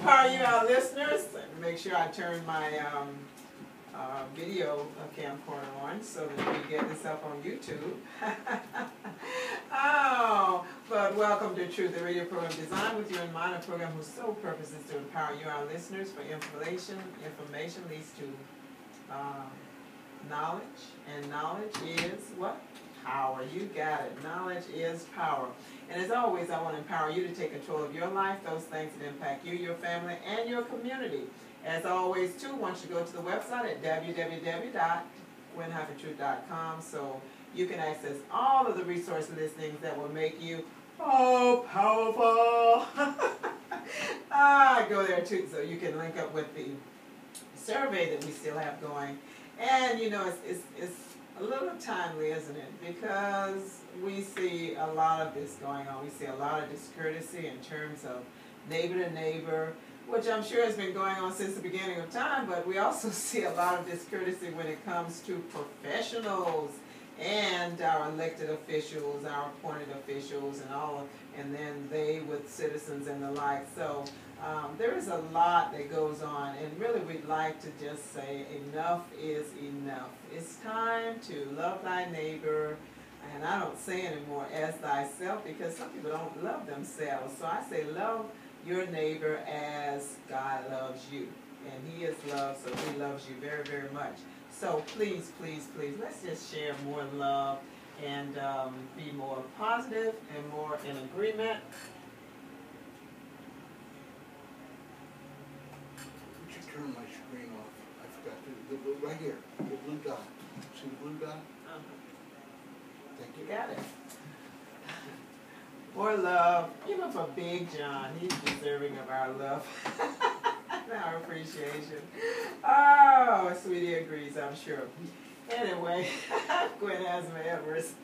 How are you, our listeners? Make sure I turn my video camcorder on so that we get this up on YouTube. Oh, but welcome to Truth, the radio program designed with you in mind, a program whose sole purpose is to empower you, our listeners, for information. Information leads to knowledge, and knowledge is what? Power. You got it. Knowledge is power. And as always, I want to empower you to take control of your life, those things that impact you, your family, and your community. As always, too, once you go to the website at www.gwen-truth.com, so you can access all of the resource listings that will make you powerful. Go there too, so you can link up with the survey that we still have going. And you know, it's a little timely, isn't it? Because we see a lot of this going on. We see a lot of discourtesy in terms of neighbor to neighbor, which I'm sure has been going on since the beginning of time, but we also see a lot of discourtesy when it comes to professionals and our elected officials, our appointed officials, and then they with citizens and the like. So there is a lot that goes on, and really we'd like to just say enough is enough. It's time to love thy neighbor, and I don't say anymore as thyself, because some people don't love themselves. So I say love your neighbor as God loves you, and he is love, so he loves you very, very much. So please, please, please, let's just share more love and be more positive and more in agreement. Turn my screen off. I forgot to. Right here, the blue dot. See the blue dot? Thank you. You got it. More love, even for Big John. He's deserving of our love. Our appreciation. Oh, Sweetie agrees, I'm sure. Anyway, Gwen Azama-Edwards,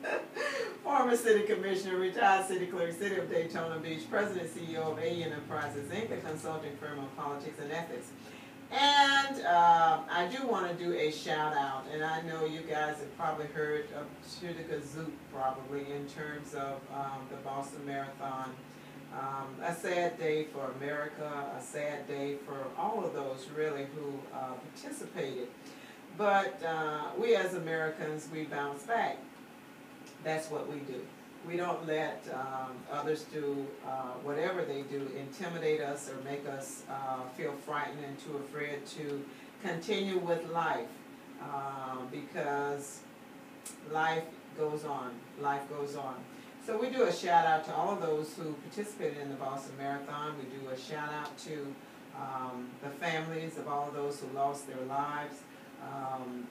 former city commissioner, retired city clerk, city of Daytona Beach, president CEO of AE Enterprises, Inc., a consulting firm on politics and ethics. And I do want to do a shout out, and I know you guys have probably heard of Prytherch probably in terms of the Boston Marathon. A sad day for America, a sad day for all of those really who participated. But we as Americans, we bounce back. That's what we do. We don't let others do whatever they do intimidate us or make us feel frightened and too afraid to continue with life, because life goes on. Life goes on. So we do a shout out to all of those who participated in the Boston Marathon. We do a shout out to the families of all of those who lost their lives,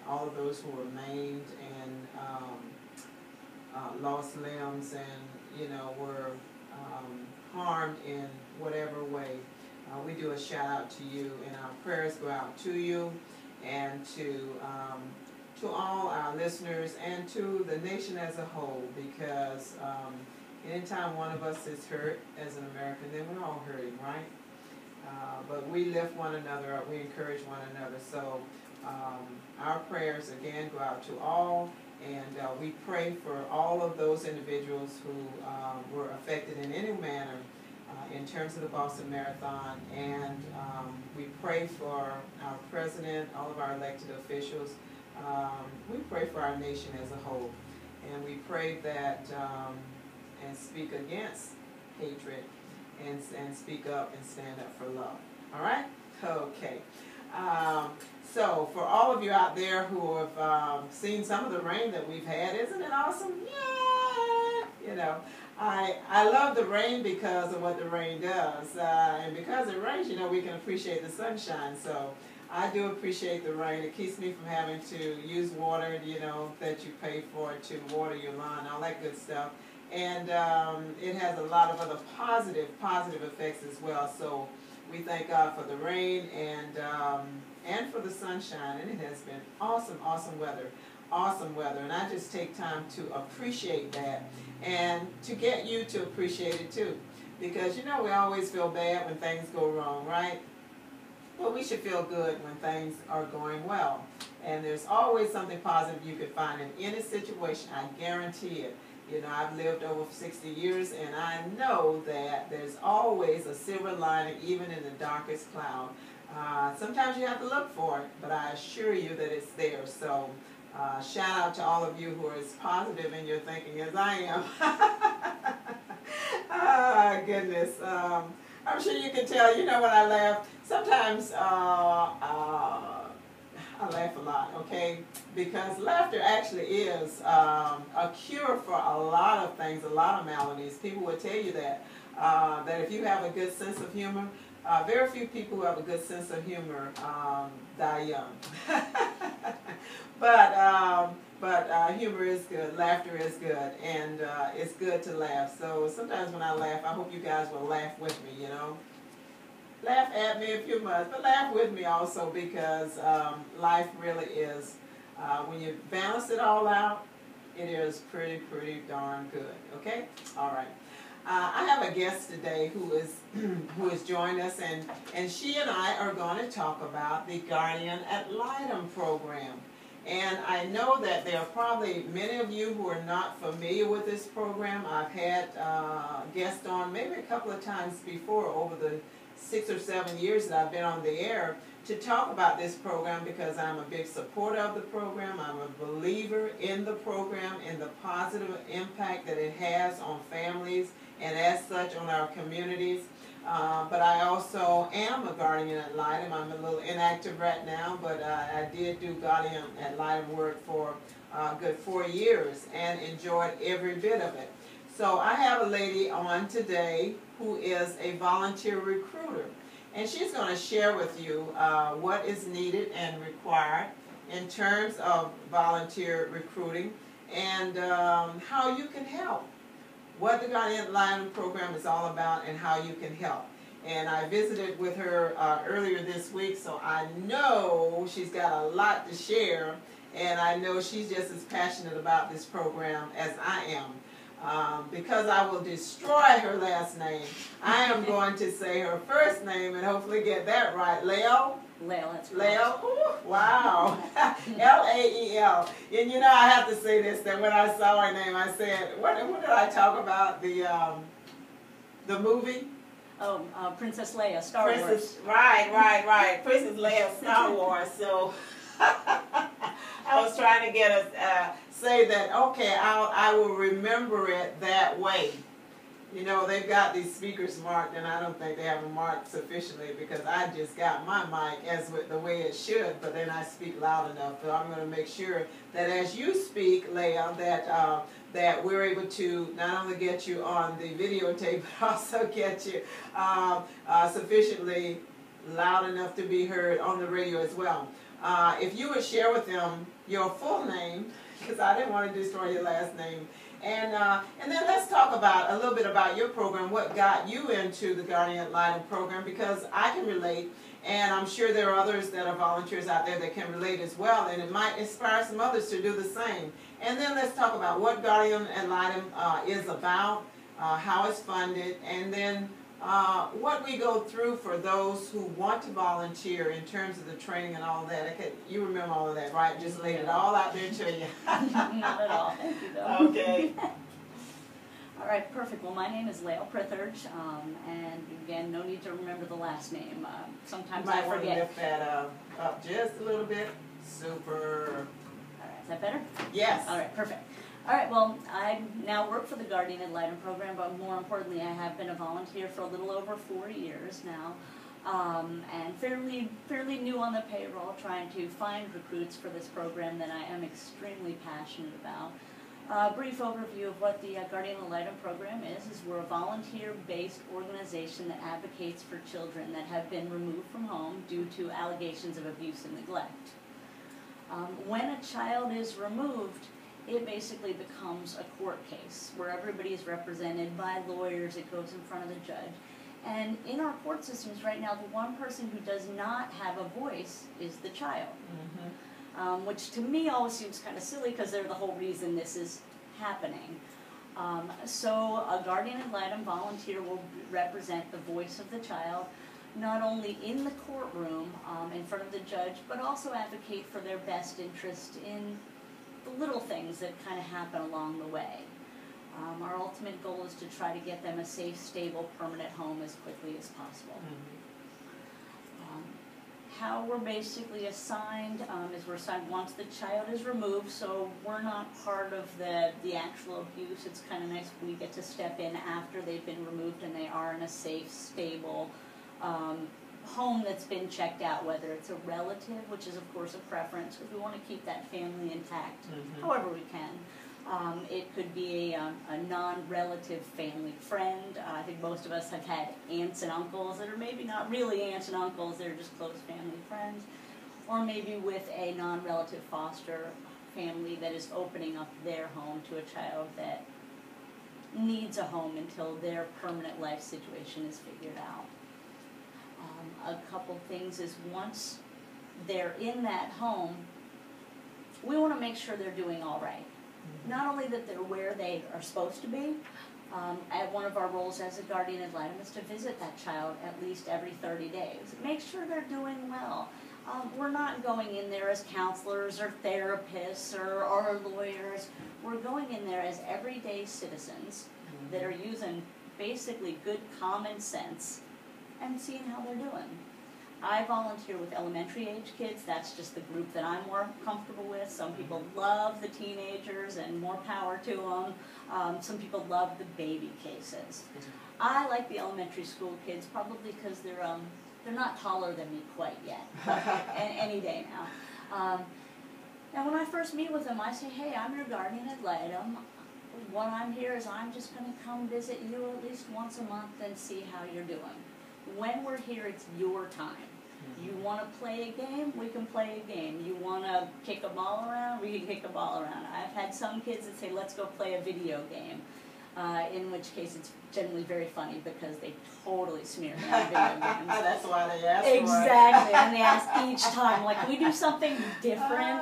all of those who were maimed and lost limbs and, you know, were harmed in whatever way. We do a shout out to you, and our prayers go out to you and to all our listeners and to the nation as a whole, because anytime one of us is hurt as an American, then we're all hurting, right? But we lift one another up, we encourage one another. So our prayers again go out to all, and we pray for all of those individuals who were affected in any manner in terms of the Boston Marathon, and we pray for our president, all of our elected officials. We pray for our nation as a whole, and we pray that and speak against hatred and speak up and stand up for love. All right? Okay. So for all of you out there who have seen some of the rain that we've had, isn't it awesome? Yeah! You know, I love the rain because of what the rain does. And because it rains, you know, we can appreciate the sunshine. So I do appreciate the rain. It keeps me from having to use water, you know, that you pay for to water your lawn, all that good stuff. And it has a lot of other positive effects as well. So we thank God for the rain and for the sunshine. And it has been awesome weather. Awesome weather. And I just take time to appreciate that and to get you to appreciate it too. Because, you know, we always feel bad when things go wrong, right? But we should feel good when things are going well. And there's always something positive you can find in any situation. I guarantee it. You know, I've lived over 60 years, and I know that there's always a silver lining, even in the darkest cloud. Sometimes you have to look for it, but I assure you that it's there. So shout out to all of you who are as positive in your thinking as I am. Ah, goodness. I'm sure you can tell, you know, when I laugh, sometimes I laugh a lot, okay? Because laughter actually is a cure for a lot of things, a lot of maladies. People will tell you that, that if you have a good sense of humor, very few people who have a good sense of humor die young. But humor is good, laughter is good, and it's good to laugh. So sometimes when I laugh, I hope you guys will laugh with me, you know. Laugh at me if you must, but laugh with me also, because life really is, when you balance it all out, it is pretty darn good, okay? All right. I have a guest today who has joined us, and she and I are going to talk about the Guardian Ad Litem program. And I know that there are probably many of you who are not familiar with this program. I've had guests on maybe a couple of times before over the 6 or 7 years that I've been on the air to talk about this program, because I'm a big supporter of the program. I'm a believer in the program and the positive impact that it has on families and as such on our communities. But I also am a Guardian Ad Litem. I'm a little inactive right now, but I did do Guardian Ad Litem work for a good 4 years and enjoyed every bit of it. So I have a lady on today who is a volunteer recruiter, and she's going to share with you what is needed and required in terms of volunteer recruiting, and how you can help, what the Guardian Ad Litem program is all about, and how you can help. And I visited with her earlier this week, so I know she's got a lot to share, and I know she's just as passionate about this program as I am. Because I will destroy her last name, I am going to say her first name and hopefully get that right. Lael? Lael, that's right. Lael? Ooh, wow. L-A-E-L. And you know, I have to say this, that when I saw her name, I said, what did I talk about? The movie? Oh, Princess Leia, Star Wars. Right. Princess Leia, Star Wars. So I was trying to get us say that, okay, I will remember it that way. You know, they've got these speakers marked, and I don't think they have them marked sufficiently, because I just got my mic as with the way it should, but then I speak loud enough. So I'm going to make sure that as you speak, Lael, that we're able to not only get you on the videotape, but also get you sufficiently loud enough to be heard on the radio as well. If you would share with them your full name, because I didn't want to destroy your last name. And then let's talk about a little bit about your program, what got you into the Guardian Ad Litem program, because I can relate, and I'm sure there are others that are volunteers out there that can relate as well, and it might inspire some others to do the same. And then let's talk about what Guardian Ad Litem is about, how it's funded, and then what we go through for those who want to volunteer in terms of the training and all that. You remember all of that, right? Just laid it all out there to you. Not at all. Thank you, though. Okay. All right, perfect. Well, my name is Lael Prytherch, and again, no need to remember the last name. Sometimes I forget. You might want to lift that up just a little bit. Super. All right, is that better? Yes. All right, perfect. All right, well, I now work for the Guardian Ad Litem program, but more importantly, I have been a volunteer for a little over 4 years now, and fairly new on the payroll, trying to find recruits for this program that I am extremely passionate about. A brief overview of what the Guardian Ad Litem program is we're a volunteer-based organization that advocates for children that have been removed from home due to allegations of abuse and neglect. When a child is removed, it basically becomes a court case where everybody is represented by lawyers. It goes in front of the judge. And in our court systems right now, the one person who does not have a voice is the child. Mm-hmm. Which to me always seems kind of silly, because they're the whole reason this is happening. So a Guardian Ad Litem volunteer will represent the voice of the child, not only in the courtroom in front of the judge, but also advocate for their best interest in the little things that kind of happen along the way. Our ultimate goal is to try to get them a safe, stable, permanent home as quickly as possible. How we're basically assigned is we're assigned once the child is removed, so we're not part of the actual abuse. It's kind of nice we get to step in after they've been removed and they are in a safe, stable home that's been checked out, whether it's a relative, which is of course a preference because we want to keep that family intact however we can. It could be a non-relative family friend. I think most of us have had aunts and uncles that are maybe not really aunts and uncles, they're just close family friends. Or maybe with a non-relative foster family that is opening up their home to a child that needs a home until their permanent life situation is figured out. A couple things is once they're in that home, we want to make sure they're doing all right. Not only that they're where they are supposed to be, one of our roles as a guardian ad litem is to visit that child at least every 30 days. Make sure they're doing well. We're not going in there as counselors or therapists or lawyers. We're going in there as everyday citizens that are using basically good common sense and seeing how they're doing. I volunteer with elementary age kids. That's just the group that I'm more comfortable with. Some people love the teenagers and more power to them. Some people love the baby cases. I like the elementary school kids probably because they're not taller than me quite yet, and any day now. And when I first meet with them, I say, hey, I'm your guardian ad litem. What I'm here is I'm just going to come visit you at least once a month and see how you're doing. When we're here, it's your time. You want to play a game, we can play a game. You want to kick a ball around, we can kick a ball around. I've had some kids that say, let's go play a video game, in which case it's generally very funny because they totally smear me on video games. That's why they ask for it. Exactly, and they ask each time, like, we do something different.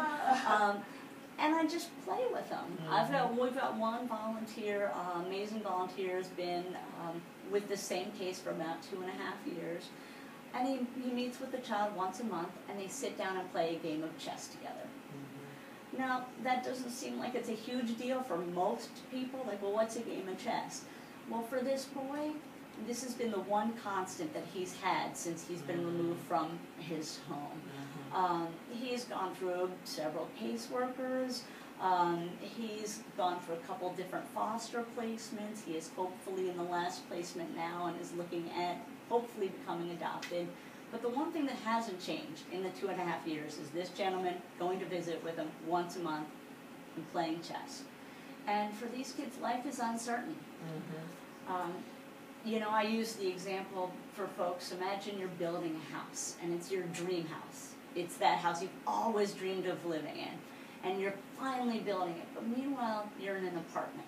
And I just play with them. We've got one volunteer, amazing volunteer, has been with the same case for about 2.5 years. And he meets with the child once a month, and they sit down and play a game of chess together. Now, that doesn't seem like it's a huge deal for most people. Like, well, what's a game of chess? Well, for this boy, this has been the one constant that he's had since he's been removed from his home. He's gone through several caseworkers. He's gone through a couple different foster placements. He is hopefully in the last placement now and is looking at hopefully becoming adopted. But the one thing that hasn't changed in the 2.5 years is this gentleman going to visit with him once a month and playing chess. And for these kids, life is uncertain. You know, I use the example for folks, imagine you're building a house and it's your dream house. It's that house you've always dreamed of living in, and you're finally building it. But meanwhile, you're in an apartment.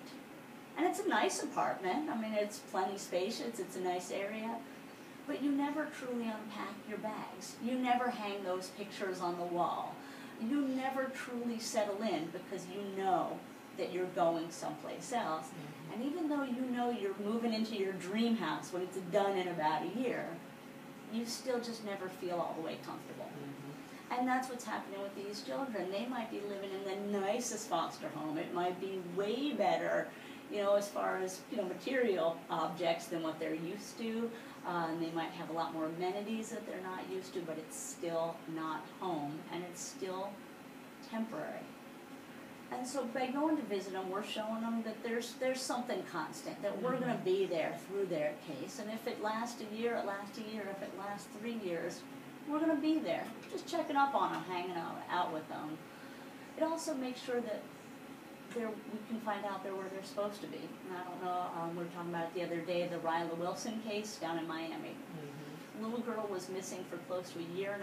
And it's a nice apartment. I mean, it's plenty spacious. It's a nice area. But you never truly unpack your bags. You never hang those pictures on the wall. You never truly settle in because you know that you're going someplace else. And even though you know you're moving into your dream house when it's done in about a year, you still just never feel all the way comfortable. And that's what's happening with these children. They might be living in the nicest foster home. It might be way better, you know, as far as, you know, material objects than what they're used to. And they might have a lot more amenities that they're not used to, but it's still not home, and it's still temporary. And so by going to visit them, we're showing them that there's something constant, that we're going to be there through their case. And if it lasts a year, it lasts a year. If it lasts 3 years, we're going to be there, just checking up on them, hanging out with them. It also makes sure that we can find out they're where they're supposed to be. And I don't know, we were talking about it the other day, the Lael Wilson case down in Miami. A little girl was missing for close to 1.5 years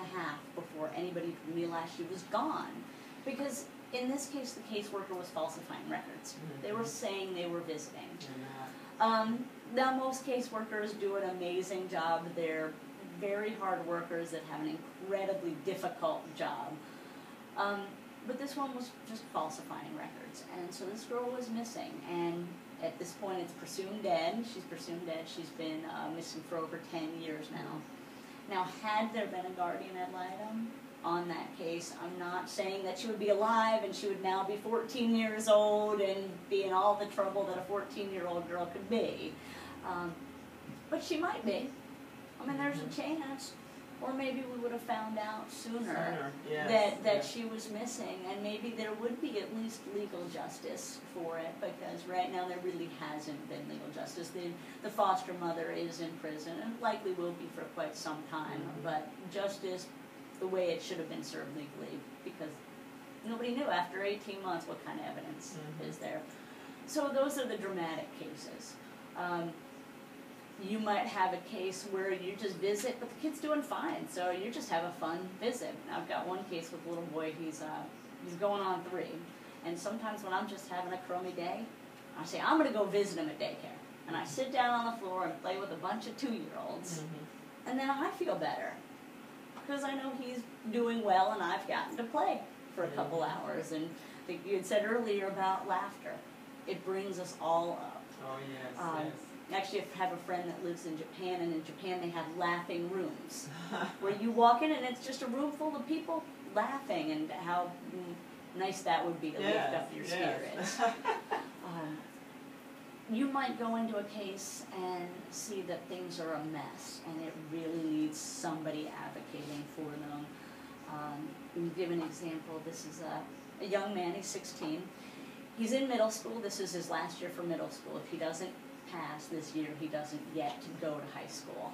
before anybody realized she was gone. Because in this case, the caseworker was falsifying records. They were saying they were visiting. Now, most caseworkers do an amazing job. They're very hard workers that have an incredibly difficult job. But this one was just falsifying records. And so this girl was missing. And at this point, it's presumed dead. She's presumed dead. She's been missing for over 10 years now. Now, had there been a guardian ad litem, on that case. I'm not saying that she would be alive and she would now be 14 years old and be in all the trouble that a 14-year-old girl could be. But she might be. I mean, there's a chance. Or maybe we would have found out sooner yes, that she was missing, and maybe there would be at least legal justice for it, because right now there really hasn't been legal justice. The foster mother is in prison, and likely will be for quite some time, but justice the way it should have been served legally, because nobody knew after 18 months what kind of evidence is there. So those are the dramatic cases. You might have a case where you just visit, but the kid's doing fine, so you just have a fun visit. I've got one case with a little boy, he's going on 3, and sometimes when I'm just having a crummy day, I say, I'm going to go visit him at daycare. And I sit down on the floor and play with a bunch of 2-year-olds, and then I feel better, because I know he's doing well and I've gotten to play for a couple hours. And I think you had said earlier about laughter. It brings us all up. Oh, yes, yes. Actually, I have a friend that lives in Japan, and in Japan they have laughing rooms, where you walk in and it's just a room full of people laughing, and how nice that would be to lift up your spirits. You might go into a case and see that things are a mess, and it really needs somebody advocating for them. Let me give an example. This is a young man, he's 16. He's in middle school. This is his last year for middle school. If he doesn't pass this year, he doesn't get to go to high school.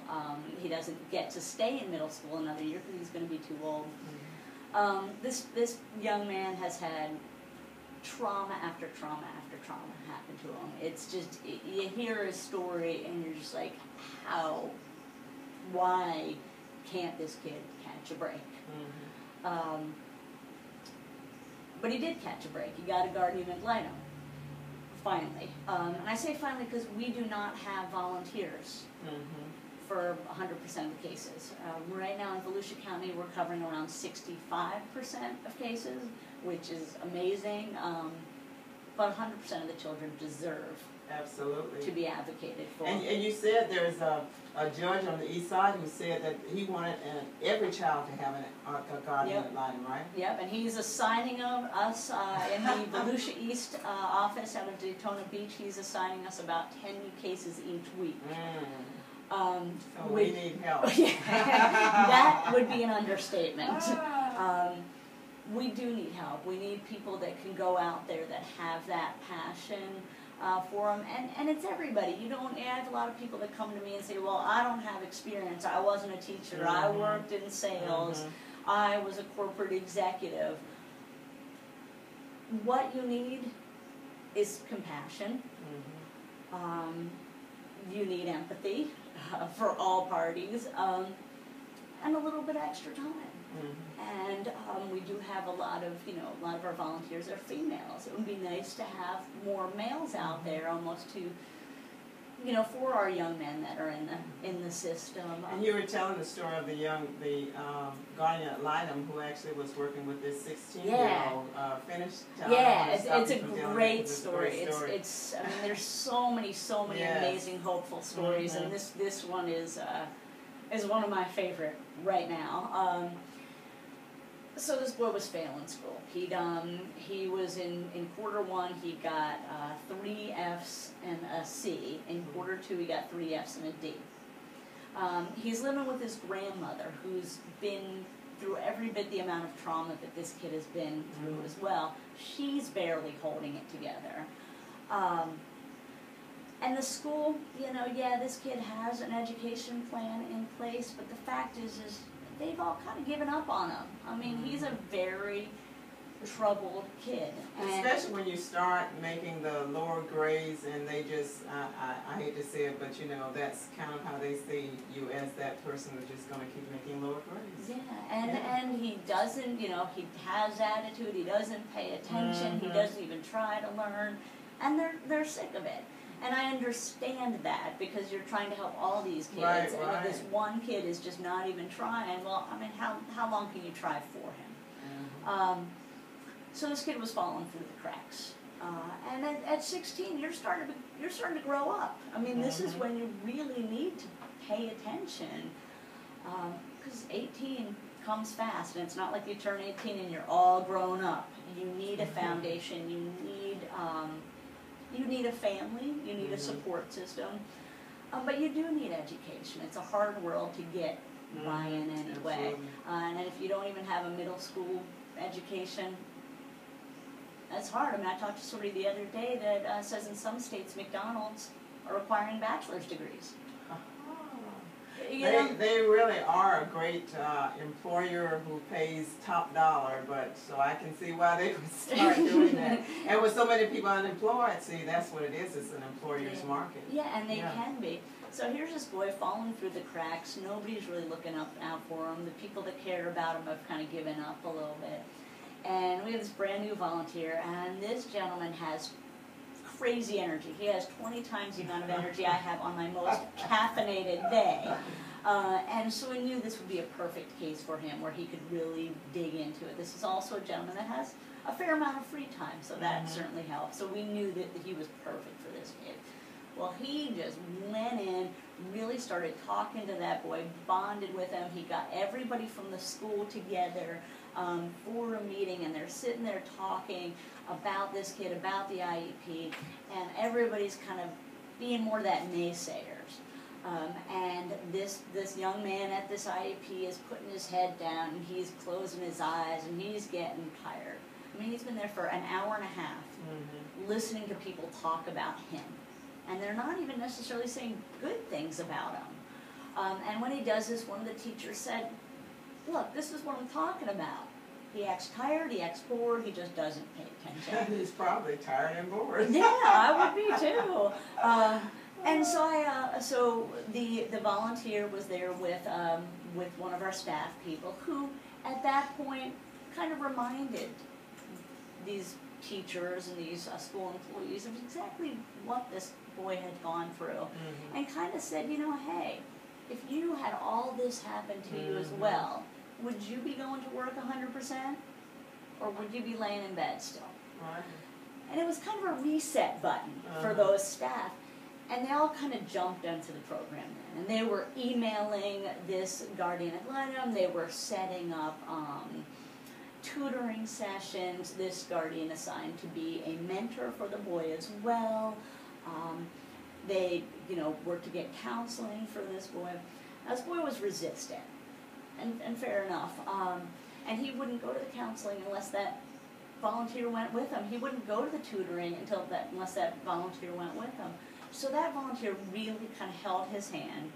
He doesn't get to stay in middle school another year because he's going to be too old. This young man has had trauma after trauma after trauma happen to him. It's just, you hear his story and you're just like, why can't this kid catch a break? But he did catch a break. He got a guardian ad litem. Finally. And I say finally because we do not have volunteers for 100% of the cases. Right now in Volusia County, we're covering around 65% of cases, which is amazing. But 100% of the children deserve to be advocated for. And you said there's a judge on the east side who said that he wanted every child to have a guardian ad litem, right? Yep, and he's assigning us in the Volusia East office out of Daytona Beach. He's assigning us about 10 new cases each week. So we need help. That would be an understatement. We do need help. We need people that can go out there that have that passion for them, and it's everybody. I have a lot of people that come to me and say, well, I don't have experience. I wasn't a teacher. I worked in sales. I was a corporate executive. What you need is compassion. You need empathy for all parties, and a little bit extra time. And we do have a lot of our volunteers are females. It would be nice to have more males out there, almost to, for our young men that are in the system. And you were telling the story of the guardian ad litem who actually was working with this 16-year-old. Finished. It's a great story. It's I mean, there's so many amazing, hopeful stories, and this one is one of my favorite right now. So this boy was failing school. He was in quarter 1, he got 3 Fs and a C. In quarter 2, he got 3 Fs and a D. He's living with his grandmother, who's been through every bit the amount of trauma that this kid has been through as well. She's barely holding it together. And the school, this kid has an education plan in place, but the fact is they've all kind of given up on him. I mean, he's a very troubled kid. Especially when you start making the lower grades and they just, I hate to say it, but that's kind of how they see you as that person who's just going to keep making lower grades. And he doesn't, he has attitude, he doesn't pay attention, he doesn't even try to learn, and they're sick of it. And I understand that, because you're trying to help all these kids, and if this one kid is just not even trying, well, I mean, how long can you try for him? So this kid was falling through the cracks, and at 16, you're starting to grow up. I mean, this is when you really need to pay attention, because 18 comes fast, and it's not like you turn 18 and you're all grown up. You need a foundation. You need a family. You need a support system. But you do need education. It's a hard world to get by in anyway. And if you don't even have a middle school education, that's hard. I mean, I talked to somebody the other day that says in some states McDonald's are requiring bachelor's degrees. They really are a great employer who pays top dollar, but so I can see why they would start doing that. And with so many people unemployed, see, that's what it is. It's an employer's market. Yeah, and they can be. So here's this boy falling through the cracks. Nobody's really looking out for him. The people that care about him have kind of given up a little bit. And we have this brand new volunteer, and this gentleman has crazy energy. He has 20 times the amount of energy I have on my most caffeinated day. And so we knew this would be a perfect case for him where he could really dig into it. This is also a gentleman that has a fair amount of free time, so that certainly helped. So we knew that he was perfect for this kid. Well, he just went in, really started talking to that boy, bonded with him. He got everybody from the school together for a meeting, and they're sitting there talking about this kid, about the IEP, and everybody's kind of being more that naysayers. And this young man at this IEP is putting his head down, and he's closing his eyes, and he's getting tired. I mean, he's been there for an hour and a half listening to people talk about him. And they're not even necessarily saying good things about him. And when he does this, one of the teachers said, look, this is what I'm talking about. He acts tired, he acts bored, he just doesn't pay attention. He's probably tired and bored. Yeah, I would be too. And so the volunteer was there with one of our staff people who, at that point, kind of reminded these teachers and these school employees of exactly what this boy had gone through, and kind of said, you know, hey, if you had all this happen to you as well, would you be going to work 100%, or would you be laying in bed still? Right. And it was kind of a reset button for those staff, and they all kind of jumped into the program then, and they were emailing this guardian ad litem, they were setting up tutoring sessions, this guardian assigned to be a mentor for the boy as well. They, were to get counseling for this boy. Now, this boy was resistant, and fair enough. And he wouldn't go to the counseling unless that volunteer went with him. He wouldn't go to the tutoring unless that volunteer went with him. So that volunteer really kind of held his hand.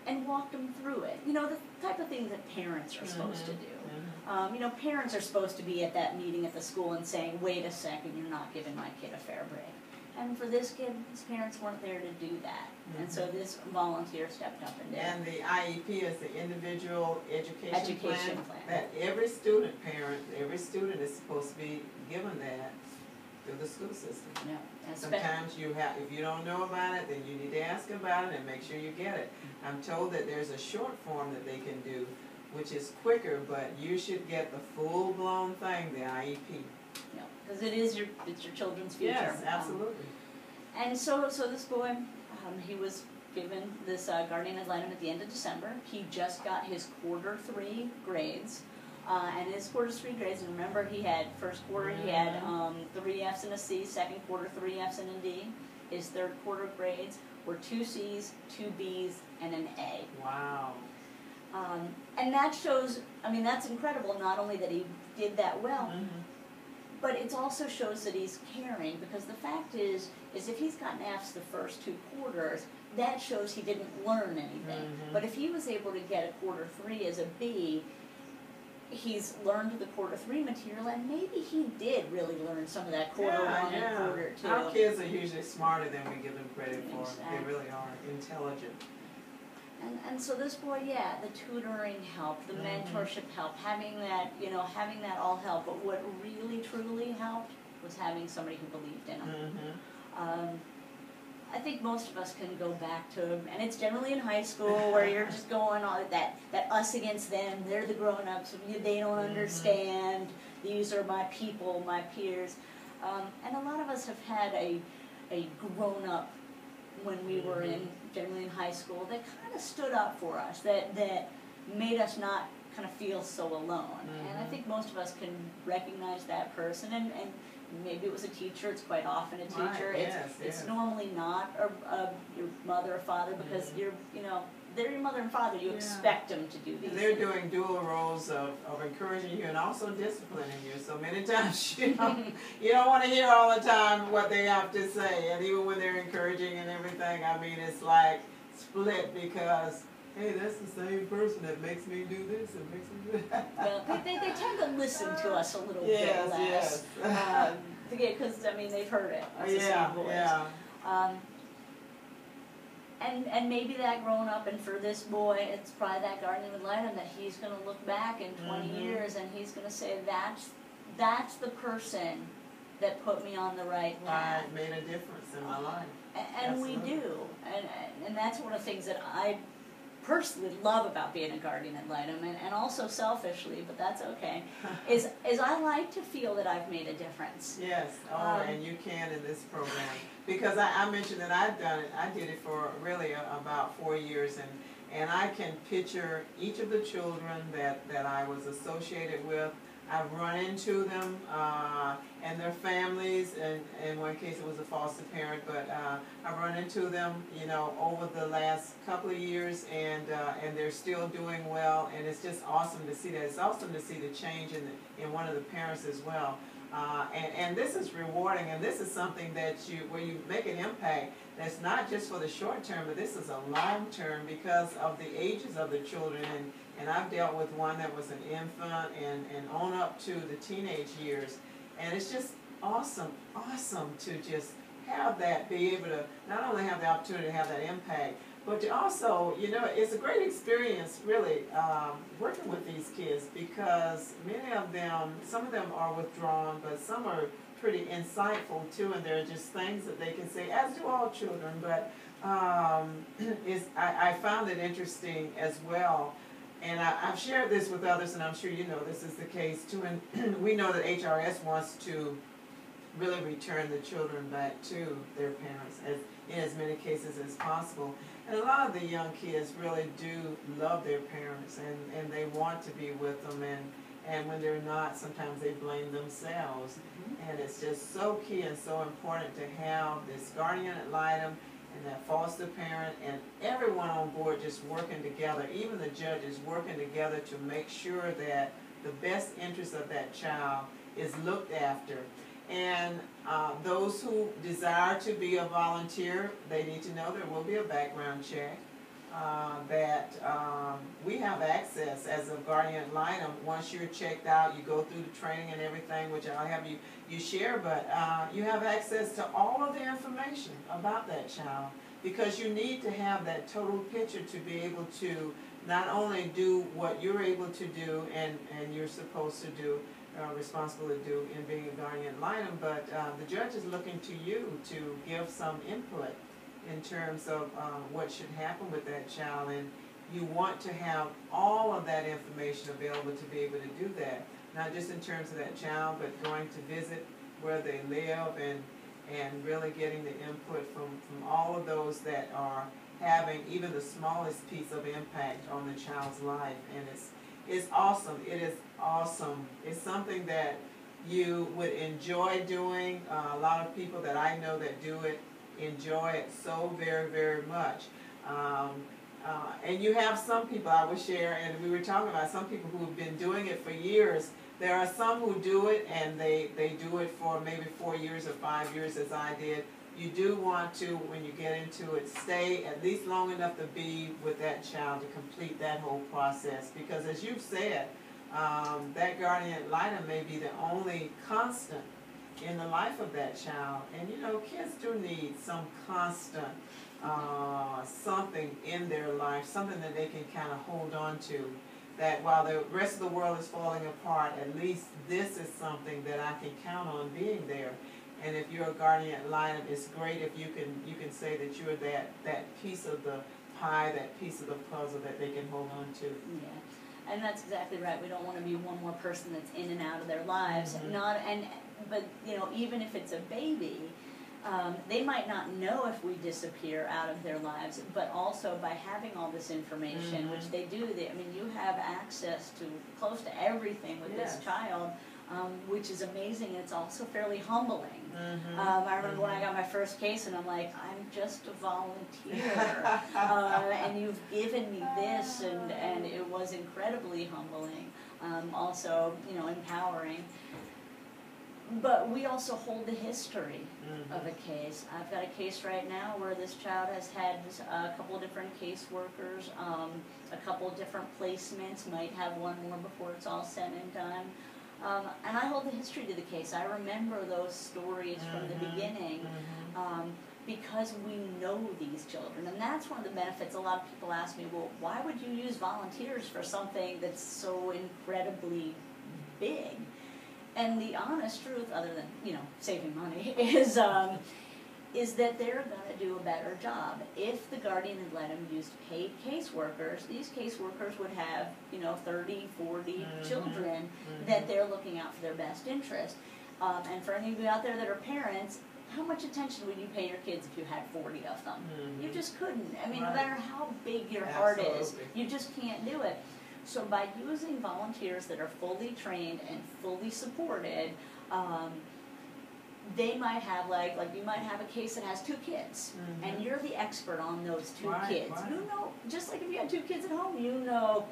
And walked them through it. The type of things that parents are supposed to do. Parents are supposed to be at that meeting at the school and saying, wait a second, you're not giving my kid a fair break. And for this kid, his parents weren't there to do that. And so this volunteer stepped up and did. And the IEP is the individual education plan that every student is supposed to be given that through the school system. Yeah. Sometimes if you don't know about it, then you need to ask about it and make sure you get it. I'm told that there's a short form that they can do, which is quicker, but you should get the full-blown thing, the IEP. Yeah, because it's your children's future. Yes, absolutely. And so this boy, he was given this guardian ad litem at the end of December. He just got his quarter 3 grades. And his quarter 3 grades, and remember he had first quarter he had 3 F's and a C, second quarter 3 F's and a D. His third quarter grades were 2 C's, 2 B's, and an A. Wow. And that shows, that's incredible, not only that he did that well, but it also shows that he's caring, because the fact is if he's gotten F's the first 2 quarters, that shows he didn't learn anything. But if he was able to get a quarter 3 as a B, he's learned the quarter 3 material, and maybe he did really learn some of that quarter 1 and quarter 2. Our kids are usually smarter than we give them credit for. Exactly. They really are intelligent. And so this boy, the tutoring helped, the mentorship helped, having that all helped. But what really, truly helped was having somebody who believed in him. I think most of us can go back to, and it's generally in high school where you're just going on that us against them, they're the grown-ups, they don't understand, these are my people, my peers. And a lot of us have had a grown-up when we were generally in high school that kind of stood up for us, that made us not kind of feel so alone. And I think most of us can recognize that person, and maybe it was a teacher. It's quite often a teacher. Right, It's normally not your mother or father, because they're your mother and father. You expect them to do these They're things. doing dual roles of encouraging you and also disciplining you. So many times you don't want to hear all the time what they have to say. And even when they're encouraging and everything, I mean, it's like split, because, hey, that's the same person that makes me do this and makes me do that. Well, they tend to listen to us a little bit less. Because, I mean, they've heard it. It's the same voice. Yeah. And maybe that growing up, and for this boy, it's probably that gardening with Lightham, that he's going to look back in 20 years and he's going to say, that's the person that put me on the right path. Right, made a difference in my life. And we do. And that's one of the things that I personally love about being a guardian at Lightham, and also selfishly, but that's okay, is I like to feel that I've made a difference. Yes, and you can in this program. Because I mentioned that I've done it. I did it for really about 4 years, and I can picture each of the children that I was associated with. I've run into them and their families, and in one case it was a foster parent, but I've run into them, over the last couple of years, and they're still doing well, and it's just awesome to see that. It's awesome to see the change in one of the parents as well. And this is rewarding, and this is something that where you make an impact that's not just for the short term, but this is a long term because of the ages of the children. And I've dealt with one that was an infant and on up to the teenage years. And it's just awesome to just have that, be able to not only have the opportunity to have that impact, but to also, it's a great experience really working with these kids, because many of them, some of them are withdrawn, but some are pretty insightful too, and there are just things that they can say, as do all children. But I found it interesting as well. And I've shared this with others, and I'm sure you know this is the case too. And we know that HRS wants to really return the children back to their parents in as many cases as possible. And a lot of the young kids really do love their parents, and they want to be with them. And when they're not, sometimes they blame themselves. And it's just so key and so important to have this guardian ad litem and that foster parent and everyone on board just working together, even the judges working together to make sure that the best interest of that child is looked after. And those who desire to be a volunteer, they need to know there will be a background check, that we have access as a guardian ad litem. Once you're checked out, you go through the training and everything, which I'll have you share, but you have access to all of the information about that child, because you need to have that total picture to be able to not only do what you're able to do and you're supposed to do, responsible to do in being a guardian ad litem, but the judge is looking to you to give some input in terms of what should happen with that child, and you want to have all of that information available to be able to do that, not just in terms of that child, but going to visit where they live and really getting the input from all of those that are having even the smallest piece of impact on the child's life. And it's awesome. It is awesome. It's something that you would enjoy doing. A lot of people that I know that do it enjoy it so very, very much. And you have some people, I will share, and we were talking about some people who have been doing it for years. There are some who do it and they do it for maybe 4 years or 5 years, as I did. You do want to, when you get into it, stay at least long enough to be with that child to complete that whole process. Because as you've said, that guardian ad litem may be the only constant in the life of that child. And kids do need some constant something in their life, something that they can kind of hold on to, that while the rest of the world is falling apart, at least this is something that I can count on being there. And if you're a guardian ad litem, it's great if you can say that you're that piece of the pie, that piece of the puzzle that they can hold on to. Yeah, and that's exactly right. We don't want to be one more person that's in and out of their lives. But even if it's a baby, They might not know if we disappear out of their lives, but also by having all this information, which they do, I mean, you have access to close to everything with this child, which is amazing, and it's also fairly humbling. I remember when I got my first case, and I'm like, I'm just a volunteer, and you've given me this, and it was incredibly humbling, also, you know, empowering. But we also hold the history of a case. I've got a case right now where this child has had a couple of different caseworkers, a couple of different placements, might have one more before it's all said and done. And I hold the history to the case. I remember those stories from the beginning because we know these children. And that's one of the benefits. A lot of people ask me, well, why would you use volunteers for something that's so incredibly big? And the honest truth, other than, you know, saving money, is that they're going to do a better job. If the guardian had let them use paid caseworkers, these caseworkers would have, you know, 30, 40 children that they're looking out for their best interest. And for any of you out there that are parents, how much attention would you pay your kids if you had 40 of them? You just couldn't. I mean, no matter how big your heart is, you just can't do it. So by using volunteers that are fully trained and fully supported, they might have, like you might have a case that has 2 kids, and you're the expert on those 2 kids. You know, just like if you had 2 kids at home, you know,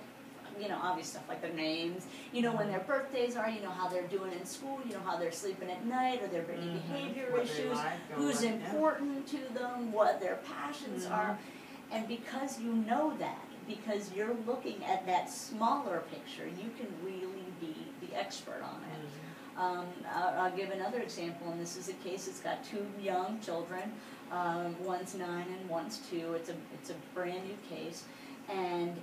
obvious stuff like their names, you know when their birthdays are, you know how they're doing in school, you know how they're sleeping at night, or there are any behavior issues, who's important to them, what their passions are. And because you know that, because you're looking at that smaller picture, you can really be the expert on it. I'll give another example, and this is a case that's got 2 young children. One's 9 and one's 2. It's a brand new case, and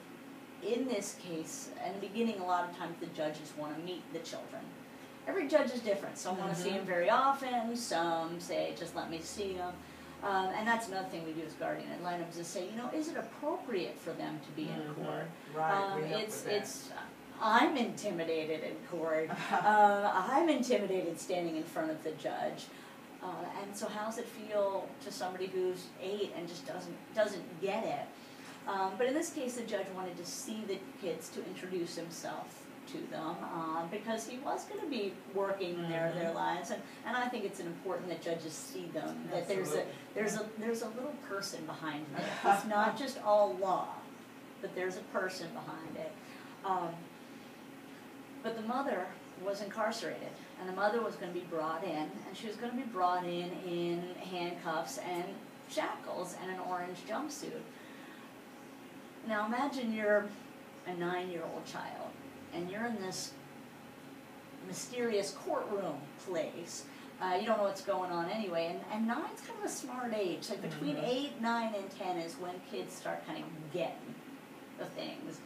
in this case, in the beginning, a lot of times the judges want to meet the children. Every judge is different. Some want to see them very often. Some say, just let me see them. And that's another thing we do as guardian ad litem, is to say, you know, is it appropriate for them to be in court? I'm intimidated in court. I'm intimidated standing in front of the judge. And so how does it feel to somebody who's 8 and just doesn't get it? But in this case, the judge wanted to see the kids, to introduce himself to them, because he was going to be working their lives, and I think it's important that judges see them, that there's a little person behind it. It's not just all law, but there's a person behind it. But the mother was incarcerated, and the mother was going to be brought in, and she was going to be brought in handcuffs and shackles and an orange jumpsuit. Now imagine you're a 9-year-old child, and you're in this mysterious courtroom place. You don't know what's going on anyway, and 9's kind of a smart age. Like between 8, 9, and 10 is when kids start kind of getting the things.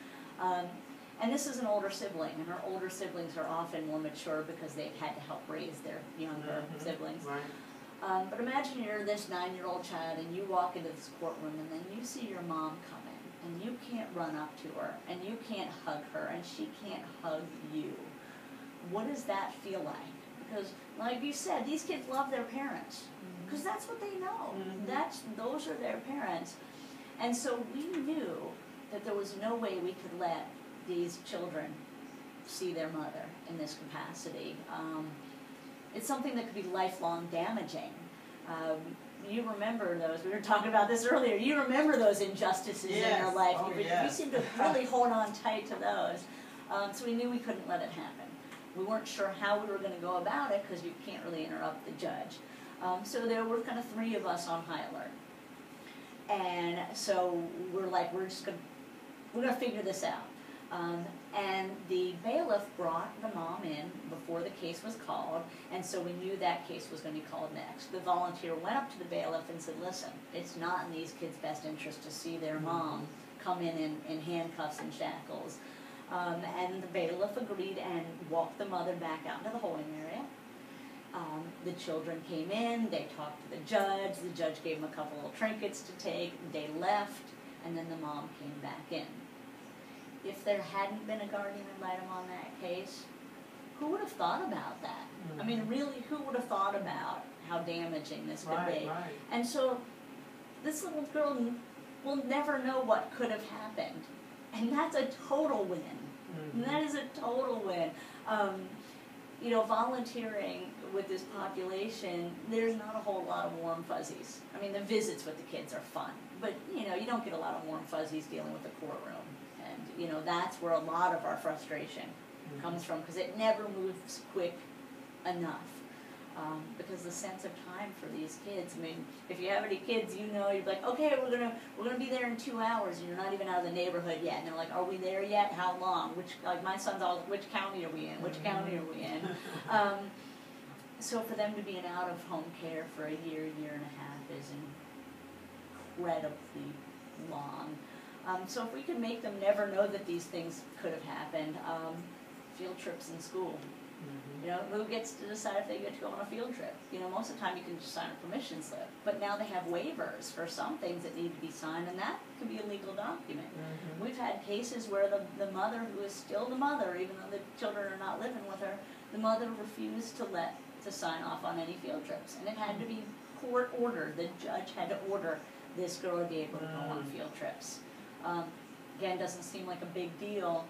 And this is an older sibling, and her older siblings are often more mature because they've had to help raise their younger siblings. But imagine you're this 9-year-old child, and you walk into this courtroom, and then you see your mom come in. And you can't run up to her, and you can't hug her, and she can't hug you. What does that feel like? Because, like you said, these kids love their parents, because that's what they know. Those are their parents. And so we knew that there was no way we could let these children see their mother in this capacity. It's something that could be lifelong damaging. You remember those, we were talking about this earlier, you remember those injustices in your life. You seem to really hold on tight to those. So we knew we couldn't let it happen. We weren't sure how we were going to go about it, because you can't really interrupt the judge. So there were kind of 3 of us on high alert. And so we're like, we're going to figure this out. And the bailiff brought the mom in before the case was called, and so we knew that case was going to be called next. The volunteer went up to the bailiff and said, listen, it's not in these kids' best interest to see their mom come in handcuffs and shackles. And the bailiff agreed and walked the mother back out into the holding area. The children came in, they talked to the judge gave them a couple of trinkets to take, they left, and then the mom came back in. If there hadn't been a guardian ad litem on that case, who would have thought about that? I mean, really, who would have thought about how damaging this could Right, be. right. And so this little girl will never know what could have happened. And that's a total win. Mm-hmm. And that is a total win. You know, volunteering with this population, there's not a whole lot of warm fuzzies. I mean, the visits with the kids are fun, but, you know, you don't get a lot of warm fuzzies dealing with the courtroom. And, you know, that's where a lot of our frustration comes from, because it never moves quick enough. Because the sense of time for these kids, I mean, if you have any kids, you know, you're like, okay, we're gonna be there in 2 hours, and you're not even out of the neighborhood yet, and they're like, are we there yet? How long? Like my son's all, which county are we in? Which county are we in? So for them to be in out-of-home care for a year and a half is incredibly long. So if we could make them never know that these things could have happened, field trips in school. You know, who gets to decide if they get to go on a field trip? You know, most of the time you can just sign a permission slip. But now they have waivers for some things that need to be signed, and that can be a legal document. We've had cases where the mother, who is still the mother, even though the children are not living with her, the mother refused to sign off on any field trips. And it had to be court ordered. The judge had to order this girl to be able to go on field trips. Again, doesn't seem like a big deal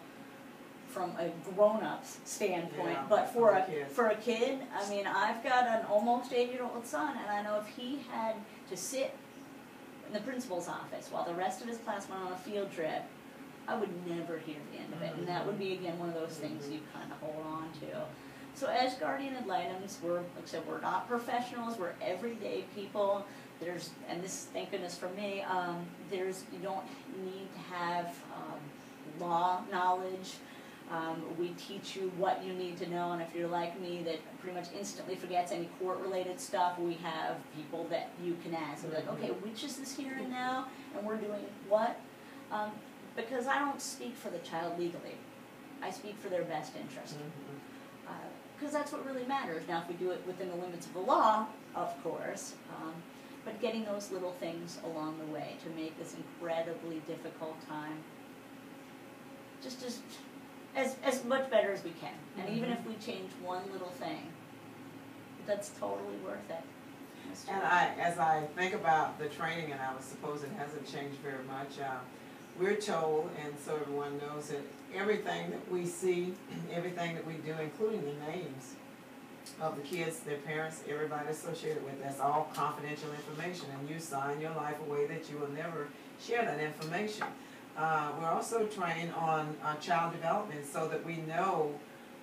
from a grown-up's standpoint, Yeah, but for a kid. kid, I mean, I've got an almost 8-year-old son, and I know if he had to sit in the principal's office while the rest of his class went on a field trip, I would never hear the end of it, and that would be, again, one of those things you kind of hold on to. So as guardian ad litems, like I said, we're not professionals, we're everyday people. And this, thank goodness for me, you don't need to have law knowledge. We teach you what you need to know, and if you're like me that pretty much instantly forgets any court-related stuff, we have people that you can ask. And be like, okay, which is this here and now, and we're doing what? Because I don't speak for the child legally. I speak for their best interest. Because that's what really matters. Now, if we do it within the limits of the law, of course, but getting those little things along the way to make this incredibly difficult time just as much better as we can. And even if we change one little thing, that's totally worth it. And as I think about the training, and I would suppose it hasn't changed very much, we're told, and so everyone knows, that everything that we see, everything that we do, including the names of the kids, their parents, everybody associated with, that's all confidential information, and you sign your life away that you will never share that information. We're also trained on child development, so that we know,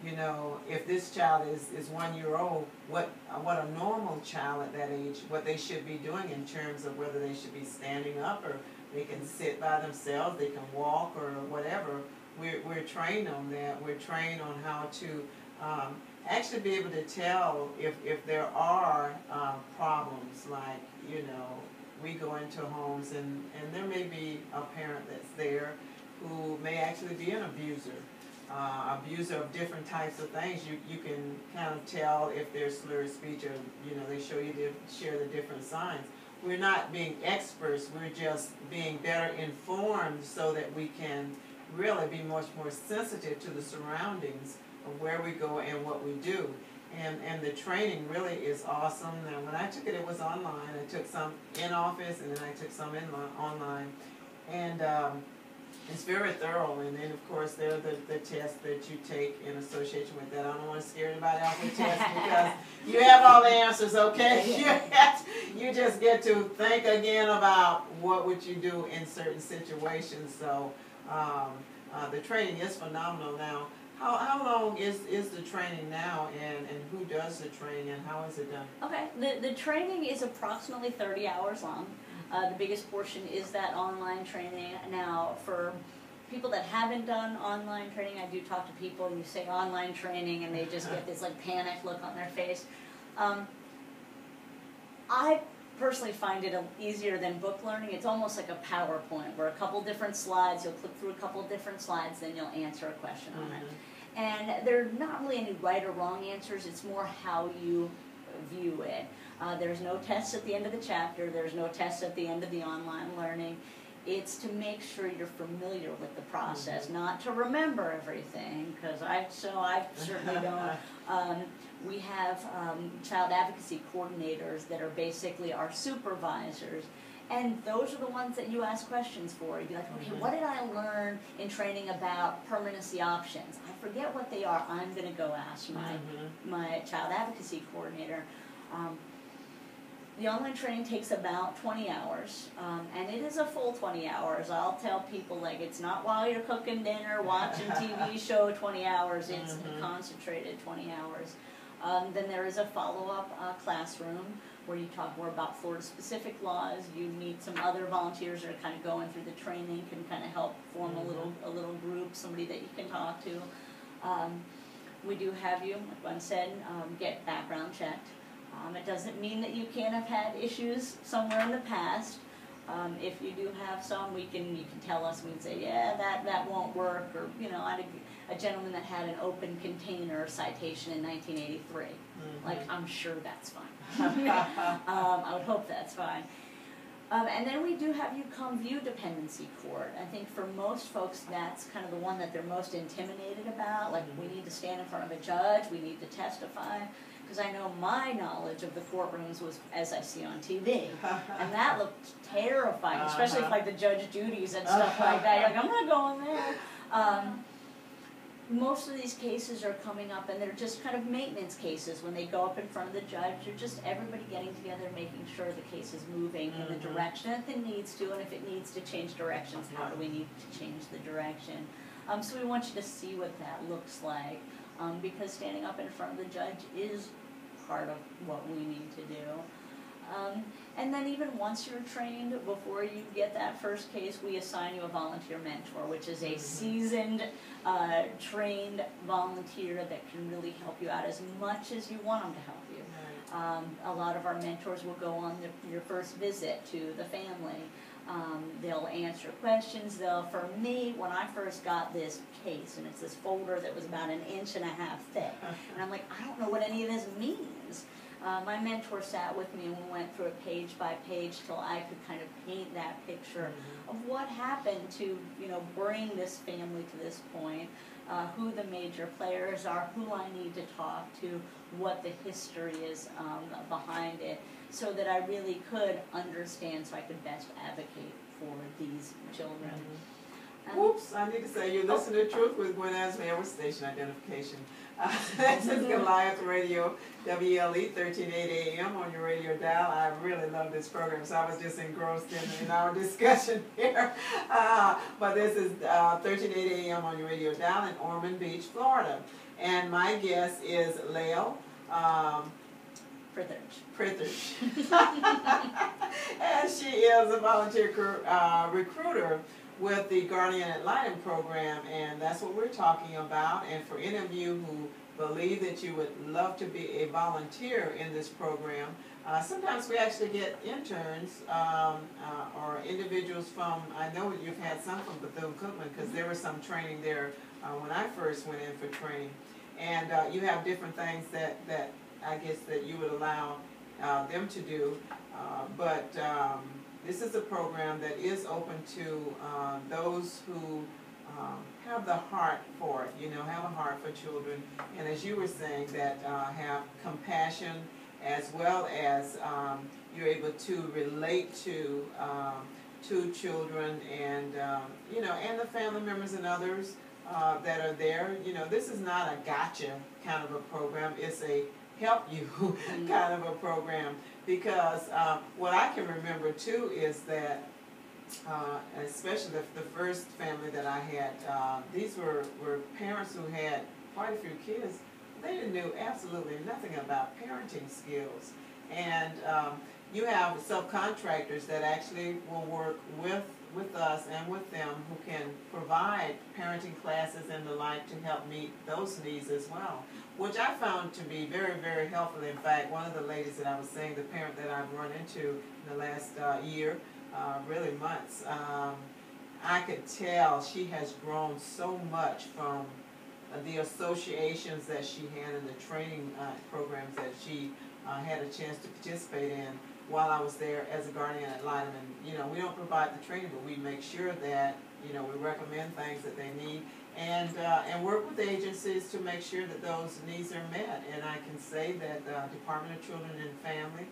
you know, if this child is 1 year old, what a normal child at that age, what they should be doing in terms of whether they should be standing up, or they can sit by themselves, they can walk, or whatever. We're trained on that. We're trained on how to actually be able to tell if there are problems, like, you know, we go into homes and there may be a parent that's there who may actually be an abuser of different types of things. You can kind of tell if there's slurred speech, or, you know, they share the different signs. We're not being experts, we're just being better informed so that we can really be much more sensitive to the surroundings of where we go and what we do. And the training really is awesome. Now, when I took it, it was online. I took some in office, and then I took some online. And it's very thorough. And then, of course, there are the tests that you take in association with that. I don't want to scare anybody off with tests, because you have all the answers, okay? You just get to think again about what would you do in certain situations. So the training is phenomenal. Now, how long is the training now, and who does the training, and how is it done? Okay, the training is approximately 30 hours long. The biggest portion is that online training. Now, for people that haven't done online training, I do talk to people, and you say online training, and they just get this like panic look on their face. I personally find it easier than book learning. It's almost like a PowerPoint, where a couple different slides, you'll click through a couple different slides, then you'll answer a question on it. And there are not really any right or wrong answers, it's more how you view it. There's no tests at the end of the chapter, there's no tests at the end of the online learning. It's to make sure you're familiar with the process, not to remember everything, because I certainly don't. We have child advocacy coordinators that are basically our supervisors, and those are the ones that you ask questions for. You'd be like, okay, what did I learn in training about permanency options? I forget what they are. I'm going to go ask my child advocacy coordinator. The online training takes about 20 hours, and it is a full 20 hours. I'll tell people, like, it's not while you're cooking dinner, watching TV show 20 hours, it's a concentrated 20 hours. Then there is a follow-up classroom where you talk more about Florida-specific laws. You meet some other volunteers that are kind of going through the training, can kind of help form a little group, somebody that you can talk to. We do have you, like Gwen said, get background checked. It doesn't mean that you can't have had issues somewhere in the past. If you do have some, you can tell us. We can say, yeah, that won't work. Or, you know, I had a gentleman that had an open container citation in 1983. Like, I'm sure that's fine. I would hope that's fine. And then we do have you come view dependency court. I think for most folks, that's kind of the one that they're most intimidated about. Like, we need to stand in front of a judge, we need to testify. Because I know my knowledge of the courtrooms was as I see on TV. And that looked terrifying, especially if, like, the judge duties and stuff like that. You're like, I'm not going there. Most of these cases are coming up, and they're just kind of maintenance cases. When they go up in front of the judge, they're just everybody getting together, making sure the case is moving in the direction that it needs to, and if it needs to change directions, how do we need to change the direction? So we want you to see what that looks like, because standing up in front of the judge is part of what we need to do. And then even once you're trained, before you get that first case, we assign you a volunteer mentor, which is a seasoned, trained volunteer that can really help you out as much as you want them to help you. A lot of our mentors will go on your first visit to the family. They'll answer questions. For me, when I first got this case, and it's this folder that was about 1.5 inches thick, and I'm like, I don't know what any of this means. My mentor sat with me and we went through it page by page till I could kind of paint that picture of what happened to, you know, bring this family to this point, who the major players are, who I need to talk to, what the history is behind it, so that I really could understand, so I could best advocate for these children. Oops, I need to say, you're listening to Truth with Gwen Azama-Edwards, station identification. This is Goliath Radio, WLE, 1380 AM on your radio dial. I really love this program, so I was just engrossed in our discussion here. But this is 1380 AM on your radio dial in Ormond Beach, Florida. And my guest is Lael. Prytherch. And she is a volunteer recruiter with the Guardian Ad Litem program, and that's what we're talking about. And for any of you who believe that you would love to be a volunteer in this program, sometimes we actually get interns or individuals from, I know you've had some from Bethune-Cookman, because there was some training there when I first went in for training. And you have different things that I guess that you would allow them to do, but this is a program that is open to those who have the heart for it, you know, have a heart for children, and as you were saying, that have compassion, as well as you're able to relate to children and, you know, and the family members and others that are there. You know, this is not a gotcha kind of a program, it's a help you kind of a program, because what I can remember too is that especially the first family that I had, these were parents who had quite a few kids. They knew absolutely nothing about parenting skills, and you have subcontractors that actually will work with us and with them, who can provide parenting classes and the like to help meet those needs as well, which I found to be very, very helpful. In fact, one of the ladies that I was saying, the parent that I've run into in the last year, really months, I could tell she has grown so much from the associations that she had and the training programs that she had a chance to participate in. while I was there as a guardian ad litem. And, you know, we don't provide the training, but we make sure that, you know, we recommend things that they need and work with agencies to make sure that those needs are met. And I can say that the Department of Children and Family,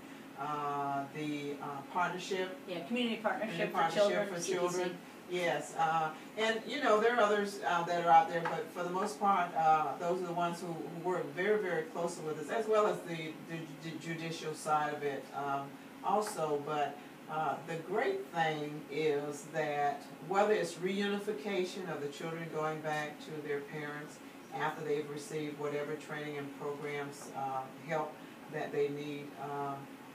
the partnership, Community partnership for Partnership children, for CPC. Children. Yes, and you know, there are others that are out there, but for the most part, those are the ones who work very, very closely with us, as well as the judicial side of it also. But the great thing is that whether it's reunification of the children going back to their parents after they've received whatever training and programs, help that they need,